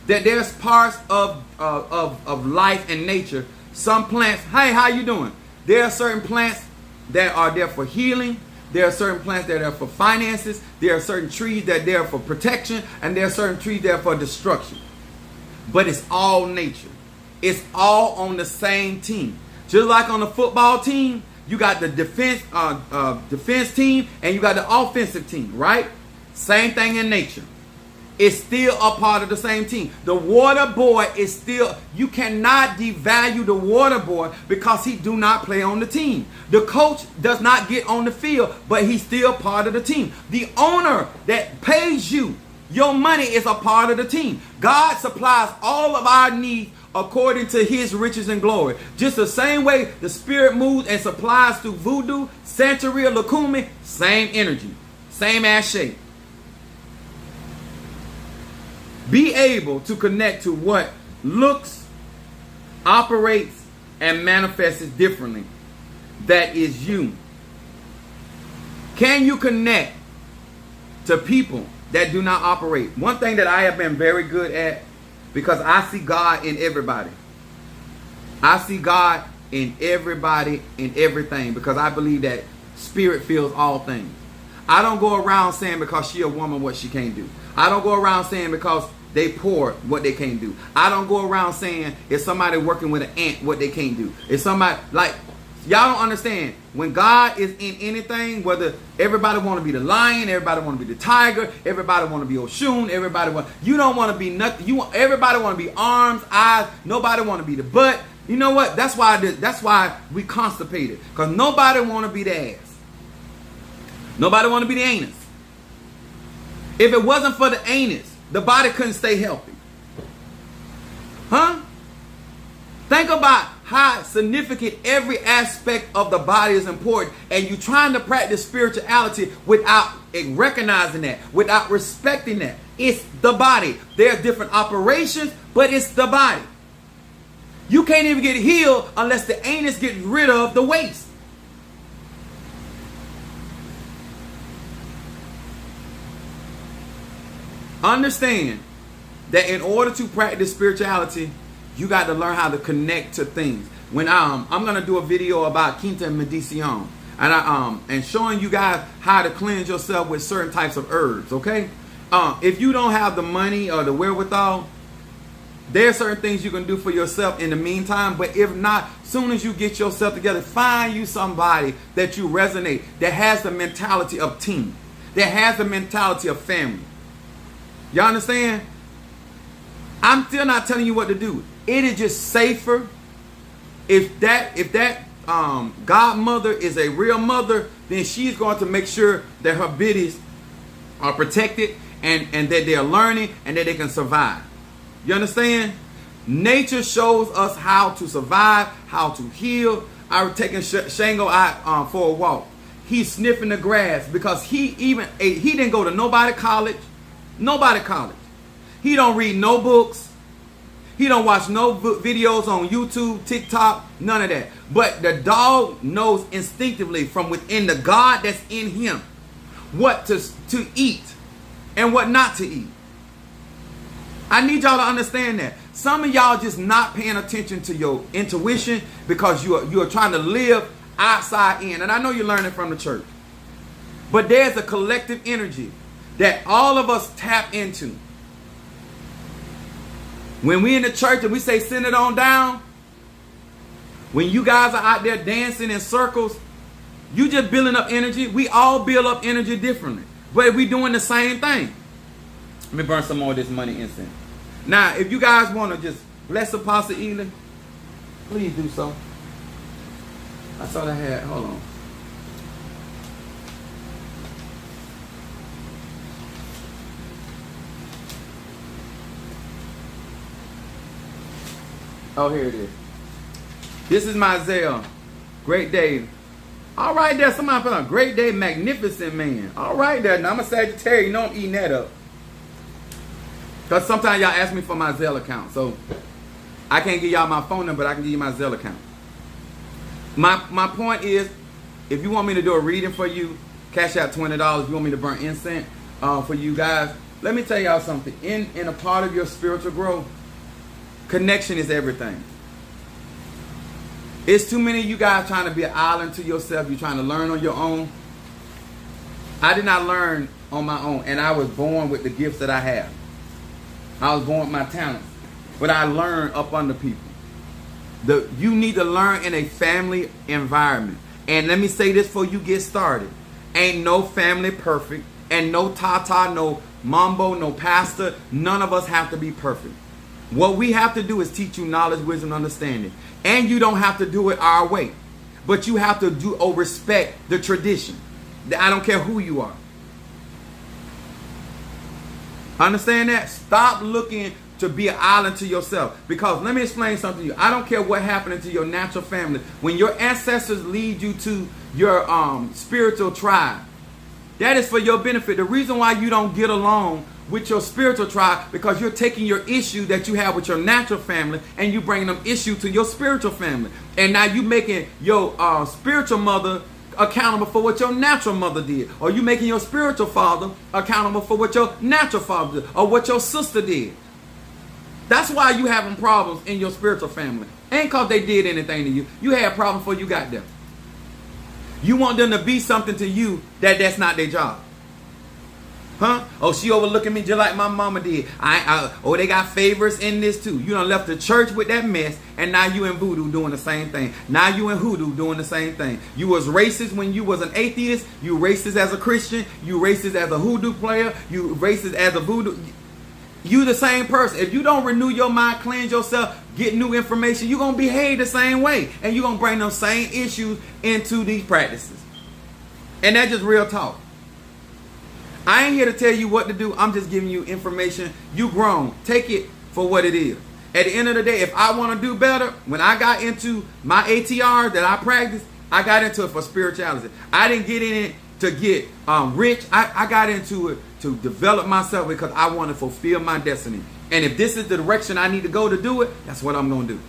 that there's parts of life and nature. Some plants, hey, how you doing? There are certain plants that are there for healing. There are certain plants that are there for finances. There are certain trees that are there for protection. And there are certain trees there for destruction. But it's all nature. It's all on the same team. Just like on the football team, you got the defense team and you got the offensive team, right? Same thing in nature. It's still a part of the same team. The water boy is still, you cannot devalue the water boy because he do not play on the team. The coach does not get on the field, but he's still part of the team. The owner that pays you, your money is a part of the team. God supplies all of our needs according to his riches and glory. Just the same way the spirit moves and supplies through voodoo, Santeria, Lukumi, same energy, same ass shape. Be able to connect to what looks, operates, and manifests differently. That is you. Can you connect to people that do not operate? One thing that I have been very good at, because I see God in everybody. I see God in everybody, in everything, because I believe that spirit fills all things. I don't go around saying because she a woman what she can't do. I don't go around saying because they poor what they can't do. I don't go around saying if somebody working with an ant what they can't do. If somebody, like, y'all don't understand. When God is in anything, whether everybody want to be the lion, everybody want to be the tiger, everybody want to be Oshun, everybody want, you don't want to be nothing. Everybody want to be arms, eyes. Nobody want to be the butt. You know what? That's why we constipated, because nobody want to be the ass. Nobody want to be the anus. If it wasn't for the anus, the body couldn't stay healthy. Huh? Think about how significant every aspect of the body is important, and you're trying to practice spirituality without recognizing that, without respecting that. It's the body. There are different operations, but it's the body. You can't even get healed unless the anus gets rid of the waste. Understand that in order to practice spirituality, you got to learn how to connect to things. When I'm gonna do a video about Quinta Medición, and showing you guys how to cleanse yourself with certain types of herbs. Okay, if you don't have the money or the wherewithal, there are certain things you can do for yourself in the meantime. But if not, soon as you get yourself together, find you somebody that you resonate, that has the mentality of team, that has the mentality of family. Y'all understand? I'm still not telling you what to do. It is just safer if that godmother is a real mother, then she's going to make sure that her biddies are protected and that they are learning and that they can survive. You understand? Nature shows us how to survive, how to heal. I was taking Shango out for a walk. He's sniffing the grass because he didn't go to nobody college. He don't read no books. He don't watch no videos on YouTube, TikTok, none of that. But the dog knows instinctively from within the God that's in him what to eat and what not to eat. I need y'all to understand that. Some of y'all just not paying attention to your intuition because you are trying to live outside in. And I know you're learning from the church. But there's a collective energy that all of us tap into. When we in the church and we say send it on down, when you guys are out there dancing in circles, you just building up energy. We all build up energy differently, but we doing the same thing. Let me burn some more of this money incense. Now, if you guys want to just bless Apostle Ely, please do so. I thought I had, hold on. Oh, here it is. This is my Zelle. Great day. All right there. Somebody put on great day, magnificent man. All right there. Now I'm a Sagittarius. You know I'm eating that up. Because sometimes y'all ask me for my Zelle account. So I can't give y'all my phone number, but I can give you my Zelle account. My point is, if you want me to do a reading for you, cash out $20. If you want me to burn incense for you guys, Let me tell y'all something. In a part of your spiritual growth, connection is everything. It's too many of you guys trying to be an island to yourself. You're trying to learn on your own. I did not learn on my own, and I was born with the gifts that I have. I was born with my talents, but I learned up under people. You need to learn in a family environment. And let me say this before you get started. Ain't no family perfect, and no tata, no mambo, no pastor. None of us have to be perfect. What we have to do is teach you knowledge, wisdom, understanding. And you don't have to do it our way, but you have to do or respect the tradition. I don't care who you are. Understand that? Stop looking to be an island to yourself. Because let me explain something to you. I don't care what happened to your natural family. When your ancestors lead you to your spiritual tribe, that is for your benefit. The reason why you don't get along with your spiritual tribe, because you're taking your issue that you have with your natural family and you bringing them issue to your spiritual family. And now you making your spiritual mother accountable for what your natural mother did, or you making your spiritual father accountable for what your natural father did, or what your sister did. That's why you having problems in your spiritual family. Ain't because they did anything to you. You had problems before you got there. You want them to be something to you that's not their job. Huh? Oh, she overlooking me just like my mama did. Oh, they got favors in this too. You done left the church with that mess, and now you in voodoo doing the same thing. Now you in hoodoo doing the same thing. You was racist when you was an atheist. You racist as a Christian. You racist as a hoodoo player. You racist as a voodoo. You the same person. If you don't renew your mind, cleanse yourself, get new information, you're going to behave the same way. And you're going to bring those same issues into these practices. And that's just real talk. I ain't here to tell you what to do. I'm just giving you information. You grown. Take it for what it is. At the end of the day, if I want to do better, when I got into my ATR that I practiced, I got into it for spirituality. I didn't get in it to get rich. I got into it to develop myself because I want to fulfill my destiny. And if this is the direction I need to go to do it, that's what I'm going to do.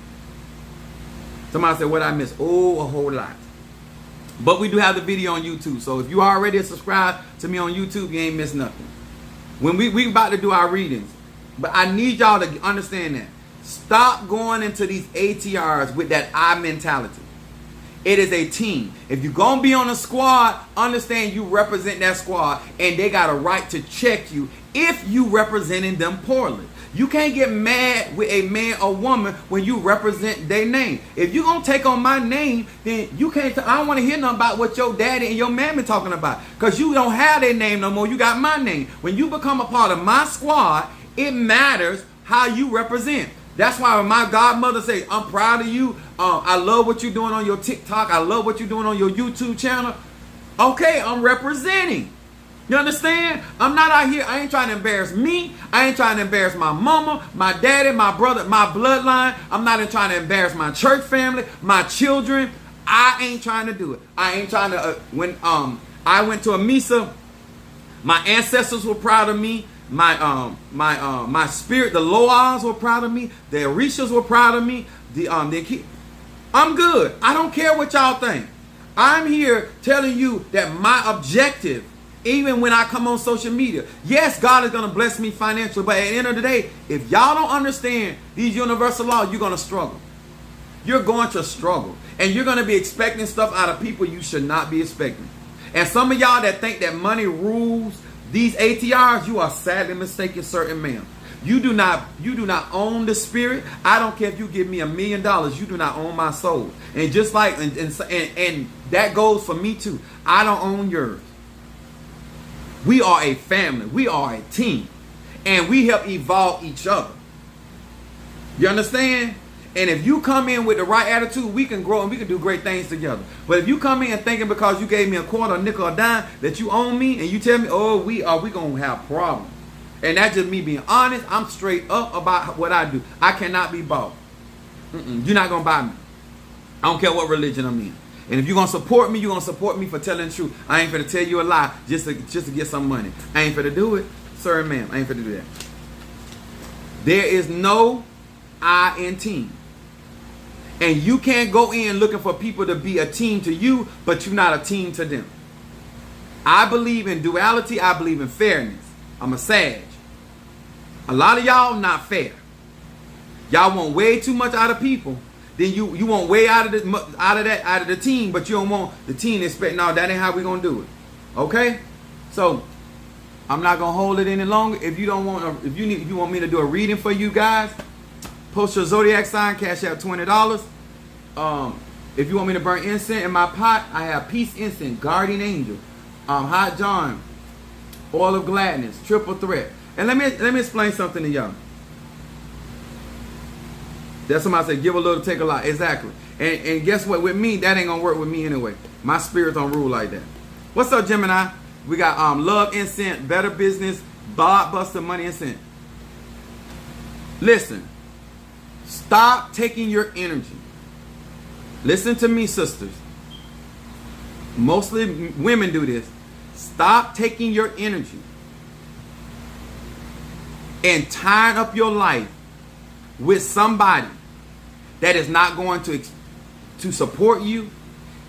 Somebody said, what I miss? Oh, a whole lot. But we do have the video on YouTube. So if you already subscribed to me on YouTube, you ain't missed nothing. When we about to do our readings. But I need y'all to understand that. Stop going into these ATRs with that I mentality. It is a team. If you're going to be on a squad, understand you represent that squad. And they got a right to check you if you representing them poorly. You can't get mad with a man or woman when you represent their name. If you're going to take on my name, then you can't. I don't want to hear nothing about what your daddy and your mammy talking about. Because you don't have their name no more. You got my name. When you become a part of my squad, it matters how you represent. That's why when my godmother say, I'm proud of you. I love what you're doing on your TikTok. I love what you're doing on your YouTube channel. Okay, I'm representing. You understand? I'm not out here. I ain't trying to embarrass me. I ain't trying to embarrass my mama, my daddy, my brother, my bloodline. I'm not even trying to embarrass my church family, my children. I ain't trying to do it. I ain't trying to. When I went to a Misa, my ancestors were proud of me. My spirit, the Loas were proud of me. The Orishas were proud of me. I'm good. I don't care what y'all think. I'm here telling you that my objective, even when I come on social media, yes, God is going to bless me financially, but at the end of the day, if y'all don't understand these universal laws, you're going to struggle. You're going to struggle. And you're going to be expecting stuff out of people you should not be expecting. And some of y'all that think that money rules these ATRs, you are sadly mistaken, certain ma'am. You do not own the spirit. I don't care if you give me $1 million. You do not own my soul. And just like, and that goes for me too. I don't own yours. We are a family. We are a team. And we help evolve each other. You understand? And if you come in with the right attitude, we can grow and we can do great things together. But if you come in thinking because you gave me a quarter, a nickel, a dime, that you own me, and you tell me, oh, we going to have problems. And that's just me being honest. I'm straight up about what I do. I cannot be bought. You're not going to buy me. I don't care what religion I'm in. And if you're going to support me, you're going to support me for telling the truth. I ain't finna tell you a lie just to get some money. I ain't finna do it. Sir and ma'am, I ain't finna do that. There is no I in team. And you can't go in looking for people to be a team to you, but you're not a team to them. I believe in duality. I believe in fairness. I'm a Sag. A lot of y'all not fair. Y'all want way too much out of people. Then you want way out of the team, but you don't want the team to expect. No, that ain't how we gonna do it. Okay? So I'm not gonna hold it any longer. If you don't want, if you want me to do a reading for you guys, post your zodiac sign, cash out $20. If you want me to burn incense in my pot, I have peace incense, guardian angel, hot John, oil of gladness, triple threat. And let me explain something to y'all. That's somebody say, give a little, take a lot. Exactly. And guess what? With me, that ain't gonna work with me anyway. My spirit don't rule like that. What's up, Gemini? We got love incense, better business, blockbuster money incense. Listen, stop taking your energy. Listen to me, sisters. Mostly women do this. Stop taking your energy and tying up your life with somebody that is not going to support you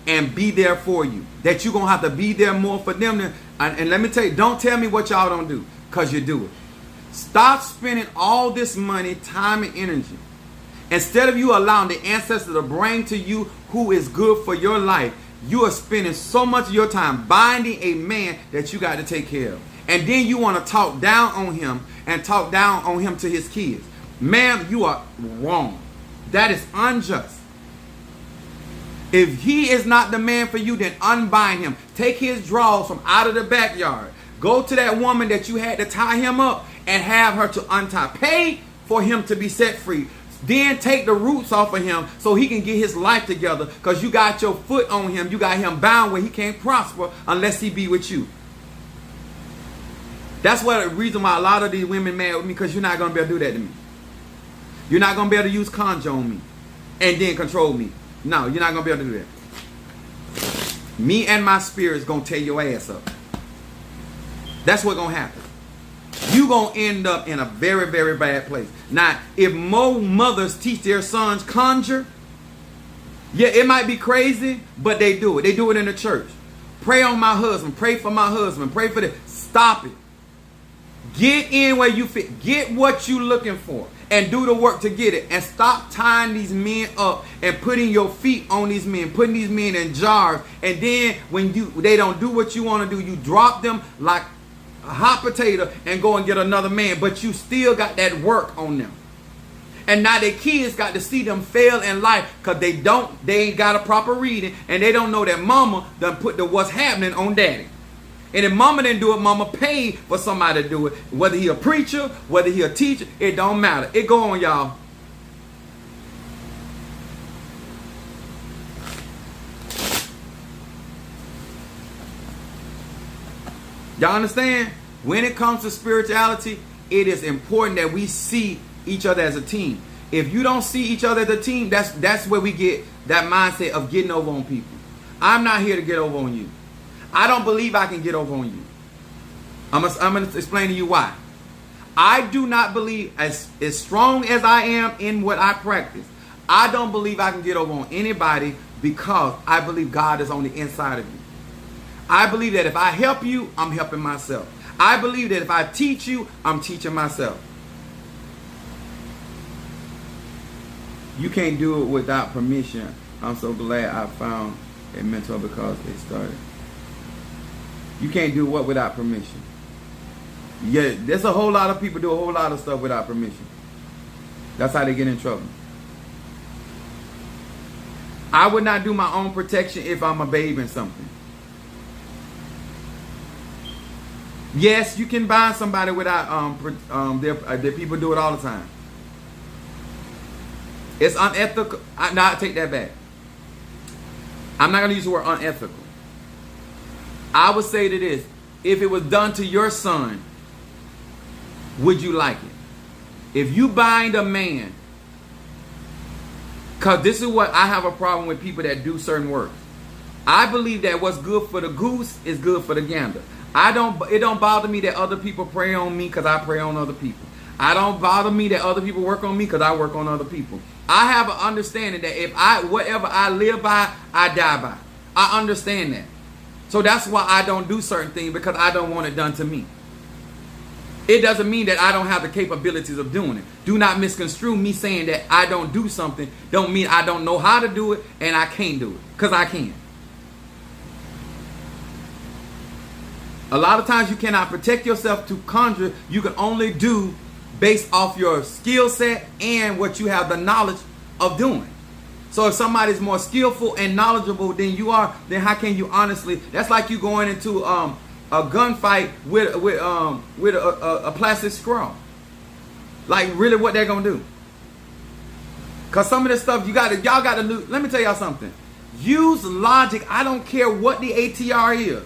and be there for you. That you're going to have to be there more for them. And let me tell you, don't tell me what y'all don't do, because you do it. Stop spending all this money, time, and energy. Instead of you allowing the ancestors to bring to you who is good for your life, you are spending so much of your time binding a man that you got to take care of. And then you want to talk down on him and talk down on him to his kids. Ma'am, you are wrong. That is unjust. If he is not the man for you, then unbind him. Take his drawers from out of the backyard. Go to that woman that you had to tie him up and have her to untie. Pay for him to be set free. Then take the roots off of him so he can get his life together, because you got your foot on him. You got him bound where he can't prosper unless he be with you. That's what the reason why a lot of these women mad with me, because you're not going to be able to do that to me. You're not going to be able to use conjure on me and then control me. No, you're not going to be able to do that. Me and my spirit is going to tear your ass up. That's what's going to happen. You're going to end up in a very, very bad place. Now, if more mothers teach their sons conjure, yeah, it might be crazy, but they do it. They do it in the church. Pray on my husband. Pray for my husband. Pray for this. Stop it. Get in where you fit. Get what you're looking for and do the work to get it. And stop tying these men up and putting your feet on these men, putting these men in jars. And then when they don't do what you want to do, you drop them like a hot potato and go and get another man. But you still got that work on them. And now their kids got to see them fail in life, because they ain't got a proper reading, and they don't know that mama done put the what's happening on daddy. And if mama didn't do it, mama paid for somebody to do it. Whether he a preacher, whether he a teacher, it don't matter. It go on, y'all. Y'all understand? When it comes to spirituality, it is important that we see each other as a team. If you don't see each other as a team, that's where we get that mindset of getting over on people. I'm not here to get over on you. I don't believe I can get over on you. I'm going to explain to you why. I do not believe, as strong as I am in what I practice, I don't believe I can get over on anybody, because I believe God is on the inside of you. I believe that if I help you, I'm helping myself. I believe that if I teach you, I'm teaching myself. You can't do it without permission. I'm so glad I found a mentor, because it started. You can't do what without permission? Yeah, there's a whole lot of people do a whole lot of stuff without permission. That's how they get in trouble. I would not do my own protection if I'm a babe in something. Yes, you can bind somebody without their people do it all the time. It's unethical. I take that back. I'm not going to use the word unethical. I would say to this: if it was done to your son, would you like it? If you bind a man, because this is what I have a problem with, people that do certain work. I believe that what's good for the goose is good for the gander. It don't bother me that other people pray on me, because I pray on other people. I don't bother me that other people work on me, because I work on other people. I have an understanding that whatever I live by, I die by. I understand that. So that's why I don't do certain things, because I don't want it done to me. it doesn't mean that I don't have the capabilities of doing it. Do not misconstrue me saying that I don't do something. Don't mean I don't know how to do it and I can't do it. Because I can. A lot of times you cannot protect yourself to conjure. You can only do based off your skill set and what you have the knowledge of doing. So if somebody's more skillful and knowledgeable than you are, then how can you honestly? That's like you going into a gunfight with a plastic scroll. Like really, what they're gonna do? Cause some of this stuff y'all gotta do. Let me tell y'all something. Use logic. I don't care what the ATR is.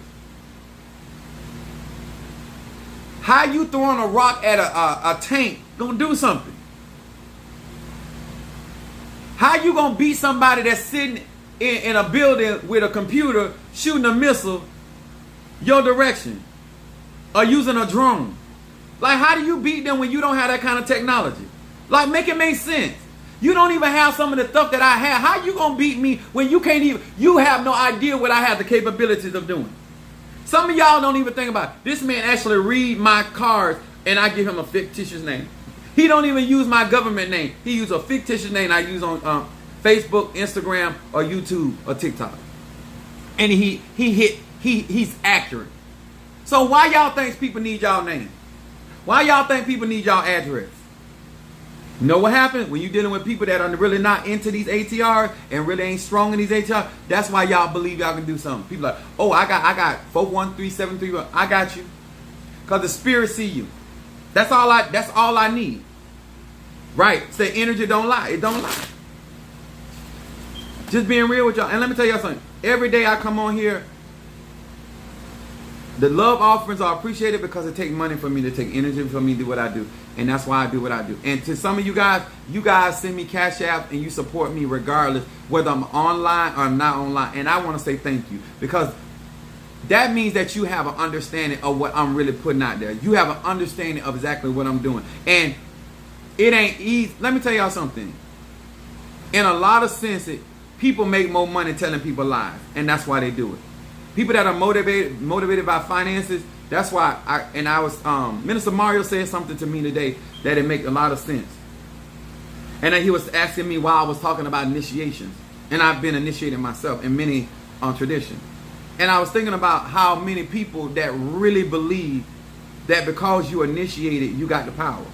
How you throwing a rock at a tank gonna do something? How you gonna beat somebody that's sitting in a building with a computer shooting a missile your direction or using a drone? Like, how do you beat them when you don't have that kind of technology? Like, make it make sense. You don't even have some of the stuff that I have. How you gonna beat me when you can't even, you have no idea what I have the capabilities of doing? Some of y'all don't even think about it. This man actually read my cards and I give him a fictitious name. He don't even use my government name. He use a fictitious name I use on Facebook, Instagram, or YouTube, or TikTok. And he's accurate. So why y'all think people need y'all name? Why y'all think people need y'all address? You know what happens when you're dealing with people that are really not into these ATRs and really ain't strong in these ATRs? That's why y'all believe y'all can do something. People like, oh, I got 413731. I got you, cause the spirit see you. That's all I need. Right? Say energy don't lie. It don't lie. Just being real with y'all. And let me tell y'all something. Every day I come on here, the love offerings are appreciated because it takes money for me to take energy for me to do what I do. And that's why I do what I do. And to some of you guys send me Cash App and you support me regardless whether I'm online or I'm not online. And I want to say thank you, because that means that you have an understanding of what I'm really putting out there. You have an understanding of exactly what I'm doing. And it ain't easy. Let me tell y'all something. In a lot of senses, people make more money telling people lies. And that's why they do it. People that are motivated by finances, that's why Minister Mario said something to me today that it make a lot of sense. And then he was asking me why I was talking about initiations. And I've been initiated myself in many traditions. And I was thinking about how many people that really believe that because you initiated, you got the power.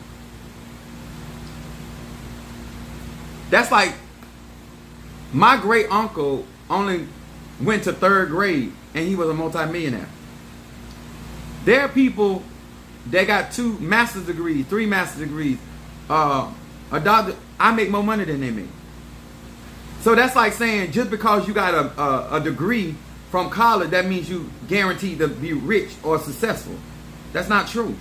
That's like my great uncle only went to 3rd grade and he was a multimillionaire. There are people that got 2 master's degrees, 3 master's degrees, a doctor. I make more money than they make. So that's like saying just because you got a degree from college, that means you guaranteed to be rich or successful. That's not true.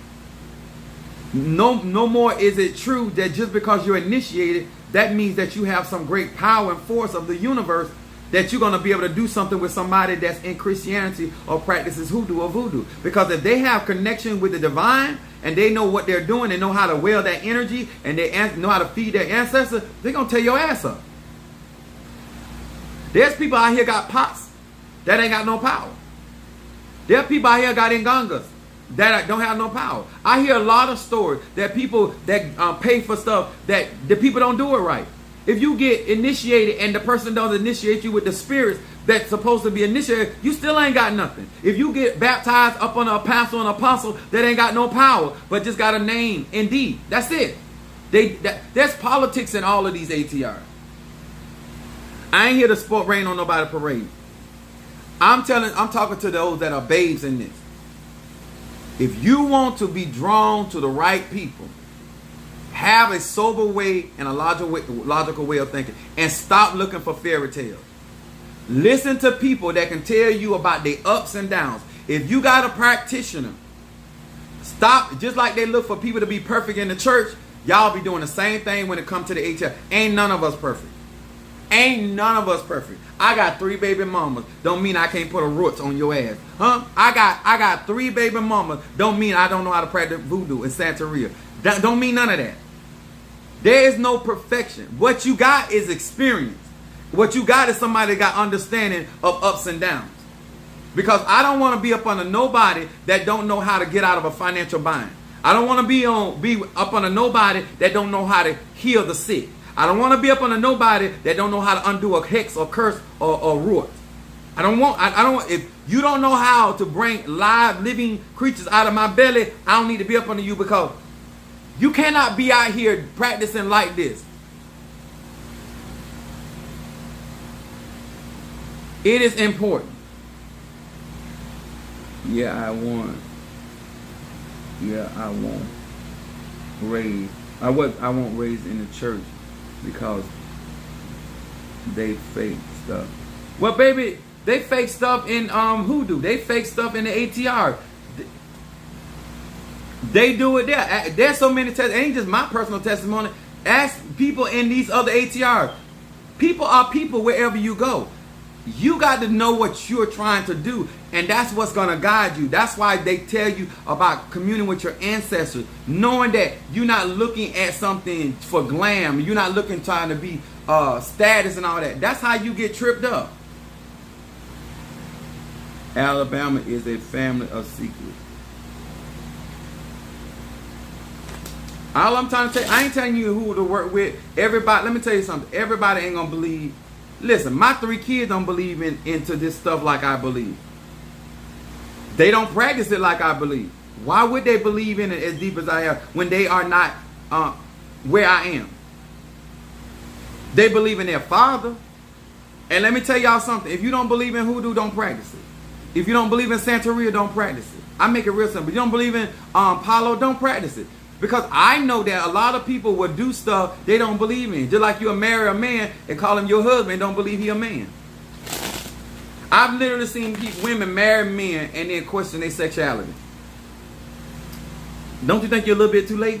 No more is it true that just because you're initiated, that means that you have some great power and force of the universe, that you're going to be able to do something with somebody that's in Christianity or practices hoodoo or voodoo. Because if they have connection with the divine and they know what they're doing and know how to wield that energy and they know how to feed their ancestors, they're going to tear your ass up. There's people out here got pots that ain't got no power. There are people out here got ngangas that don't have no power. I hear a lot of stories that people that pay for stuff that the people don't do it right. If you get initiated and the person doesn't initiate you with the spirits that's supposed to be initiated, you still ain't got nothing. If you get baptized up on a pastor and apostle that ain't got no power, but just got a name, indeed, that's it. There's politics in all of these ATRs. I ain't here to sport rain on nobody parade. I'm talking to those that are babes in this. If you want to be drawn to the right people, have a sober way and a logical way of thinking, and stop looking for fairy tales. Listen to people that can tell you about their ups and downs. If you got a practitioner, stop. Just like they look for people to be perfect in the church, y'all be doing the same thing when it comes to the ATR. Ain't none of us perfect. Ain't none of us perfect. I got 3 baby mamas. Don't mean I can't put a roots on your ass. Huh? I got 3 baby mamas. Don't mean I don't know how to practice voodoo and Santeria. That don't mean none of that. There is no perfection. What you got is experience. What you got is somebody that got understanding of ups and downs. Because I don't want to be up under nobody that don't know how to get out of a financial bind. I don't want to be up under nobody that don't know how to heal the sick. I don't want to be up under nobody that don't know how to undo a hex or curse or root. I don't want, if you don't know how to bring live, living creatures out of my belly, I don't need to be up under you, because you cannot be out here practicing like this. It is important. Yeah, I won't raise in the church because they fake stuff. Well, baby, they fake stuff in hoodoo. They fake stuff in the ATR. They do it there. There's so many tests. It ain't just my personal testimony. Ask people in these other ATRs. People are people wherever you go. You got to know what you're trying to do, and that's what's going to guide you. That's why they tell you about communing with your ancestors, knowing that you're not looking at something for glam. You're not looking trying to be status and all that. That's how you get tripped up. Alabama is a family of secrets. All I'm trying to tell you, I ain't telling you who to work with. Everybody, let me tell you something. Everybody ain't going to believe. Listen, my 3 kids don't believe into this stuff like I believe. They don't practice it like I believe. Why would they believe in it as deep as I am when they are not where I am? They believe in their father. And let me tell y'all something. If you don't believe in hoodoo, don't practice it. If you don't believe in Santeria, don't practice it. I make it real simple. If you don't believe in Palo, don't practice it. Because I know that a lot of people will do stuff they don't believe in. Just like you'll marry a man and call him your husband and don't believe he a man. I've literally seen women marry men and then question their sexuality. Don't you think you're a little bit too late?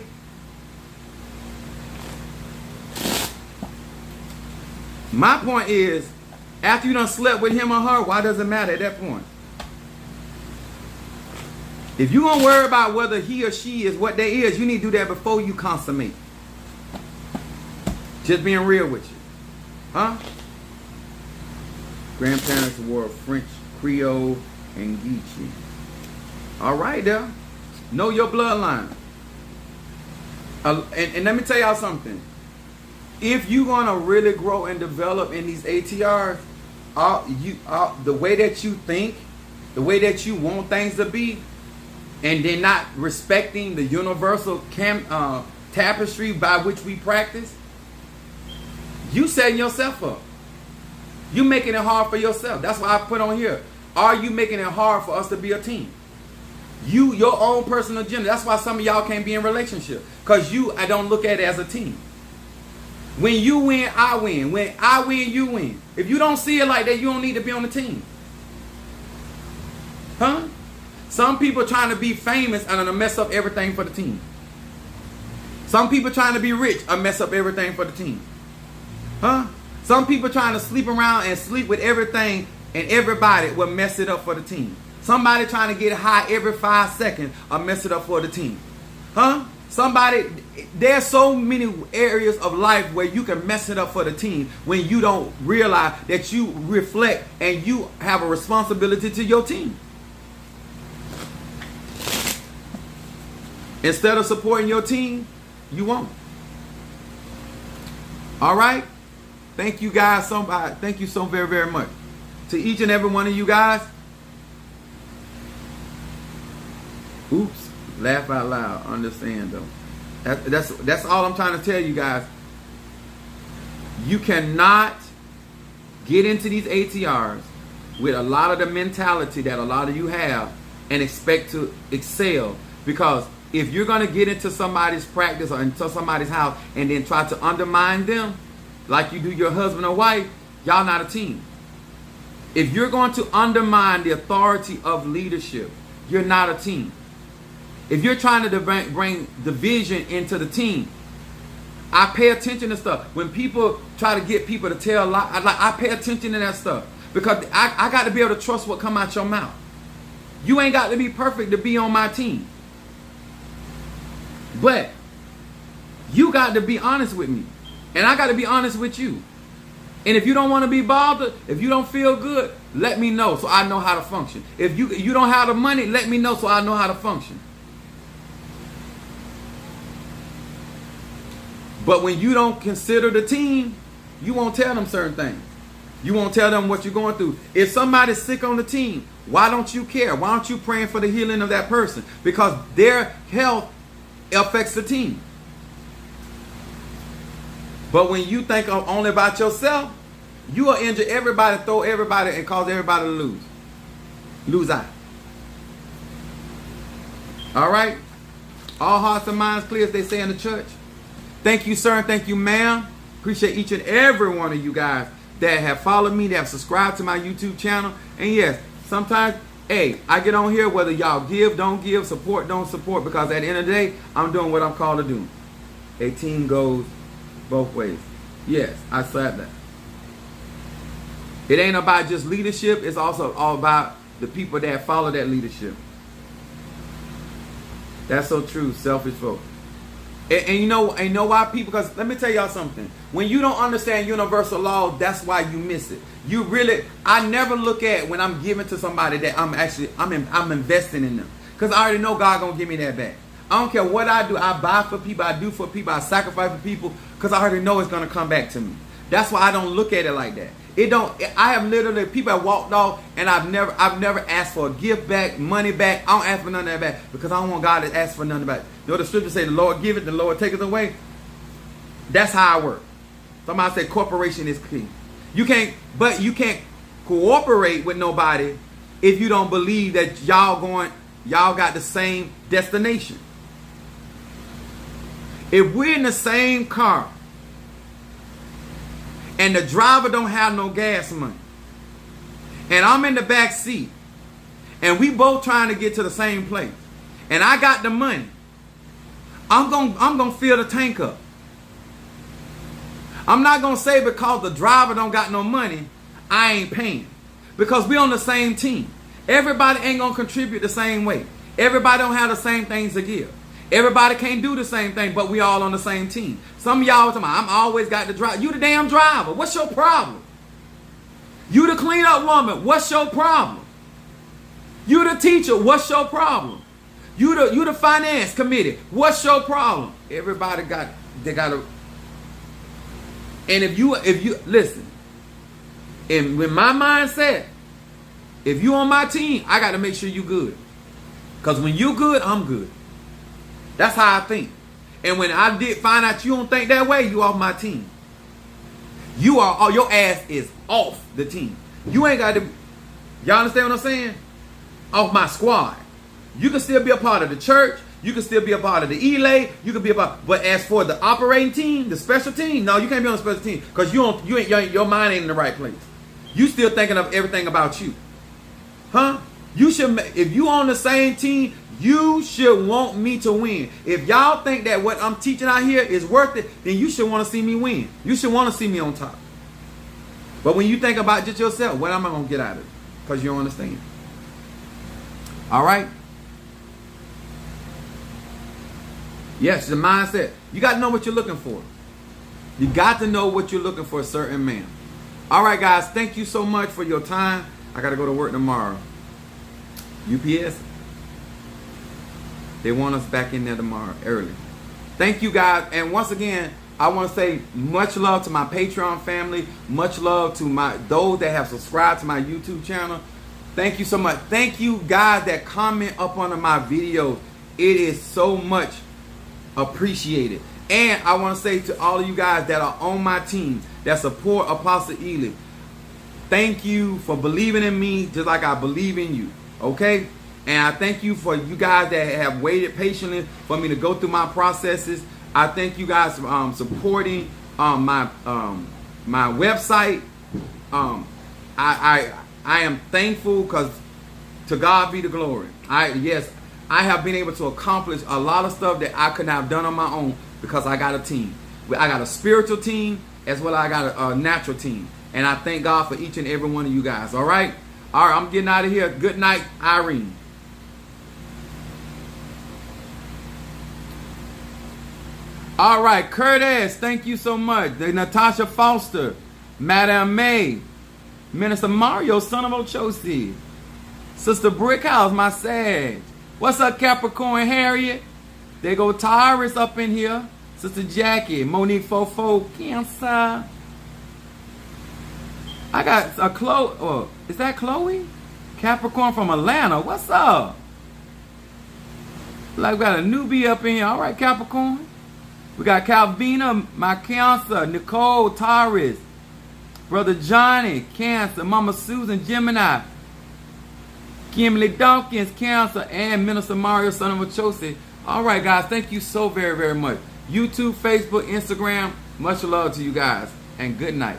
My point is, after you done slept with him or her, why does it matter at that point? If you're going to worry about whether he or she is what they is, you need to do that before you consummate. Just being real with you. Huh? Grandparents wore French, Creole, and Geechee. All right, there. Know your bloodline. And let me tell y'all something. If you're going to really grow and develop in these ATRs, the way that you think, the way that you want things to be, and then not respecting the universal tapestry by which we practice, you setting yourself up. You making it hard for yourself. That's why I put on here, are you making it hard for us to be a team? Your own personal agenda. That's why some of y'all can't be in relationship. Because I don't look at it as a team. When you win, I win. When I win, you win. If you don't see it like that, you don't need to be on the team. Huh? Some people trying to be famous and gonna mess up everything for the team. Some people trying to be rich and mess up everything for the team. Huh? Some people trying to sleep around and sleep with everything and everybody will mess it up for the team. Somebody trying to get high every 5 seconds will mess it up for the team. Huh? There's so many areas of life where you can mess it up for the team when you don't realize that you reflect and you have a responsibility to your team. Instead of supporting your team, you won't. All right? Thank you guys so much. Thank you so very, very much. To each and every one of you guys. Oops. Laugh out loud. Understand though. That's all I'm trying to tell you guys. You cannot get into these ATRs with a lot of the mentality that a lot of you have and expect to excel, because if you're going to get into somebody's practice or into somebody's house and then try to undermine them like you do your husband or wife, y'all not a team. If you're going to undermine the authority of leadership, you're not a team. If you're trying to bring division into the team, I pay attention to stuff. When people try to get people to tell lies, I pay attention to that stuff. Because I got to be able to trust what come out your mouth. You ain't got to be perfect to be on my team. But you got to be honest with me. And I got to be honest with you. And if you don't want to be bothered, if you don't feel good, let me know so I know how to function. If you don't have the money, let me know so I know how to function. But when you don't consider the team, you won't tell them certain things. You won't tell them what you're going through. If somebody's sick on the team, why don't you care? Why aren't you praying for the healing of that person? Because their health affects the team. But when you think only about yourself, you will injure everybody, throw everybody, and cause everybody to lose. Lose out. All right? All hearts and minds clear, as they say in the church. Thank you, sir, and thank you, ma'am. Appreciate each and every one of you guys that have followed me, that have subscribed to my YouTube channel. And yes, sometimes, hey, I get on here whether y'all give, don't give, support, don't support, because at the end of the day, I'm doing what I'm called to do. A team goes both ways. Yes, I said that. It ain't about just leadership. It's also all about the people that follow that leadership. That's so true. Selfish folk. And you know why people? Because let me tell y'all something. When you don't understand universal law, that's why you miss it. You really, I never look at when I'm giving to somebody that I'm investing in them. Because I already know God gonna give me that back. I don't care what I do. I buy for people. I do for people. I sacrifice for people because I already know it's gonna come back to me. That's why I don't look at it like that. It don't. I have literally people that walked off, and I've never asked for a gift back, money back. I don't ask for none of that back because I don't want God to ask for none of that. You know the scripture say the Lord give it, the Lord take it away. That's how I work. Somebody say cooperation is key. You can't cooperate with nobody if you don't believe that y'all got the same destination. If we're in the same car and the driver don't have no gas money, and I'm in the back seat, and we both trying to get to the same place, and I got the money, I'm gonna fill the tank up. I'm not gonna say because the driver don't got no money, I ain't paying, because we on the same team. Everybody ain't gonna contribute the same way. Everybody don't have the same things to give. Everybody can't do the same thing, but we all on the same team. Some of y'all talking about, I'm always got to drive. You the damn driver. What's your problem? You the cleanup woman. What's your problem? You the teacher. What's your problem? You the finance committee. What's your problem? Everybody got to. And if you listen, and with my mindset, if you on my team, I got to make sure you good. Because when you good, I'm good. That's how I think. And when I did find out you don't think that way, you off my team. Your ass is off the team. You ain't got to, y'all understand what I'm saying? Off my squad. You can still be a part of the church. You can still be a part of the ELA. You can be a part, but as for the operating team, the special team, no, you can't be on the special team because your mind ain't in the right place. You still thinking of everything about you. Huh? You should, if you on the same team, you should want me to win. If y'all think that what I'm teaching out here is worth it, then you should want to see me win. You should want to see me on top. But when you think about just yourself, what am I going to get out of it? Because you don't understand. All right? Yes, the mindset. You got to know what you're looking for. You got to know what you're looking for, certain man. All right, guys. Thank you so much for your time. I got to go to work tomorrow. UPS. They want us back in there tomorrow early. Thank you, guys. And once again, I want to say much love to my Patreon family. Much love to those that have subscribed to my YouTube channel. Thank you so much. Thank you, guys, that comment up under my videos. It is so much appreciated. And I want to say to all of you guys that are on my team, that support Apostle Ely, thank you for believing in me just like I believe in you. Okay? And I thank you for you guys that have waited patiently for me to go through my processes. I thank you guys for supporting my website. I am thankful because to God be the glory. I have been able to accomplish a lot of stuff that I could not have done on my own because I got a team. I got a spiritual team as well as I got a natural team. And I thank God for each and every one of you guys. All right? All right, I'm getting out of here. Good night, Irene. All right, Curtis, thank you so much. Natasha Foster, Madame May, Minister Mario, son of Ochosi, Sister Brickhouse, my Sag. What's up, Capricorn Harriet? There go Tyrus up in here. Sister Jackie, Monique Fofo, Cancer. I got a Chloe. Oh, is that Chloe? Capricorn from Atlanta. What's up? Like we got a newbie up in here. All right, Capricorn. We got Calvina, my Cancer. Nicole, Taurus. Brother Johnny, Cancer. Mama Susan, Gemini. Kimberly Dawkins, Cancer. And Minister Mario, son of Machosi. All right, guys. Thank you so very, very much. YouTube, Facebook, Instagram. Much love to you guys. And good night.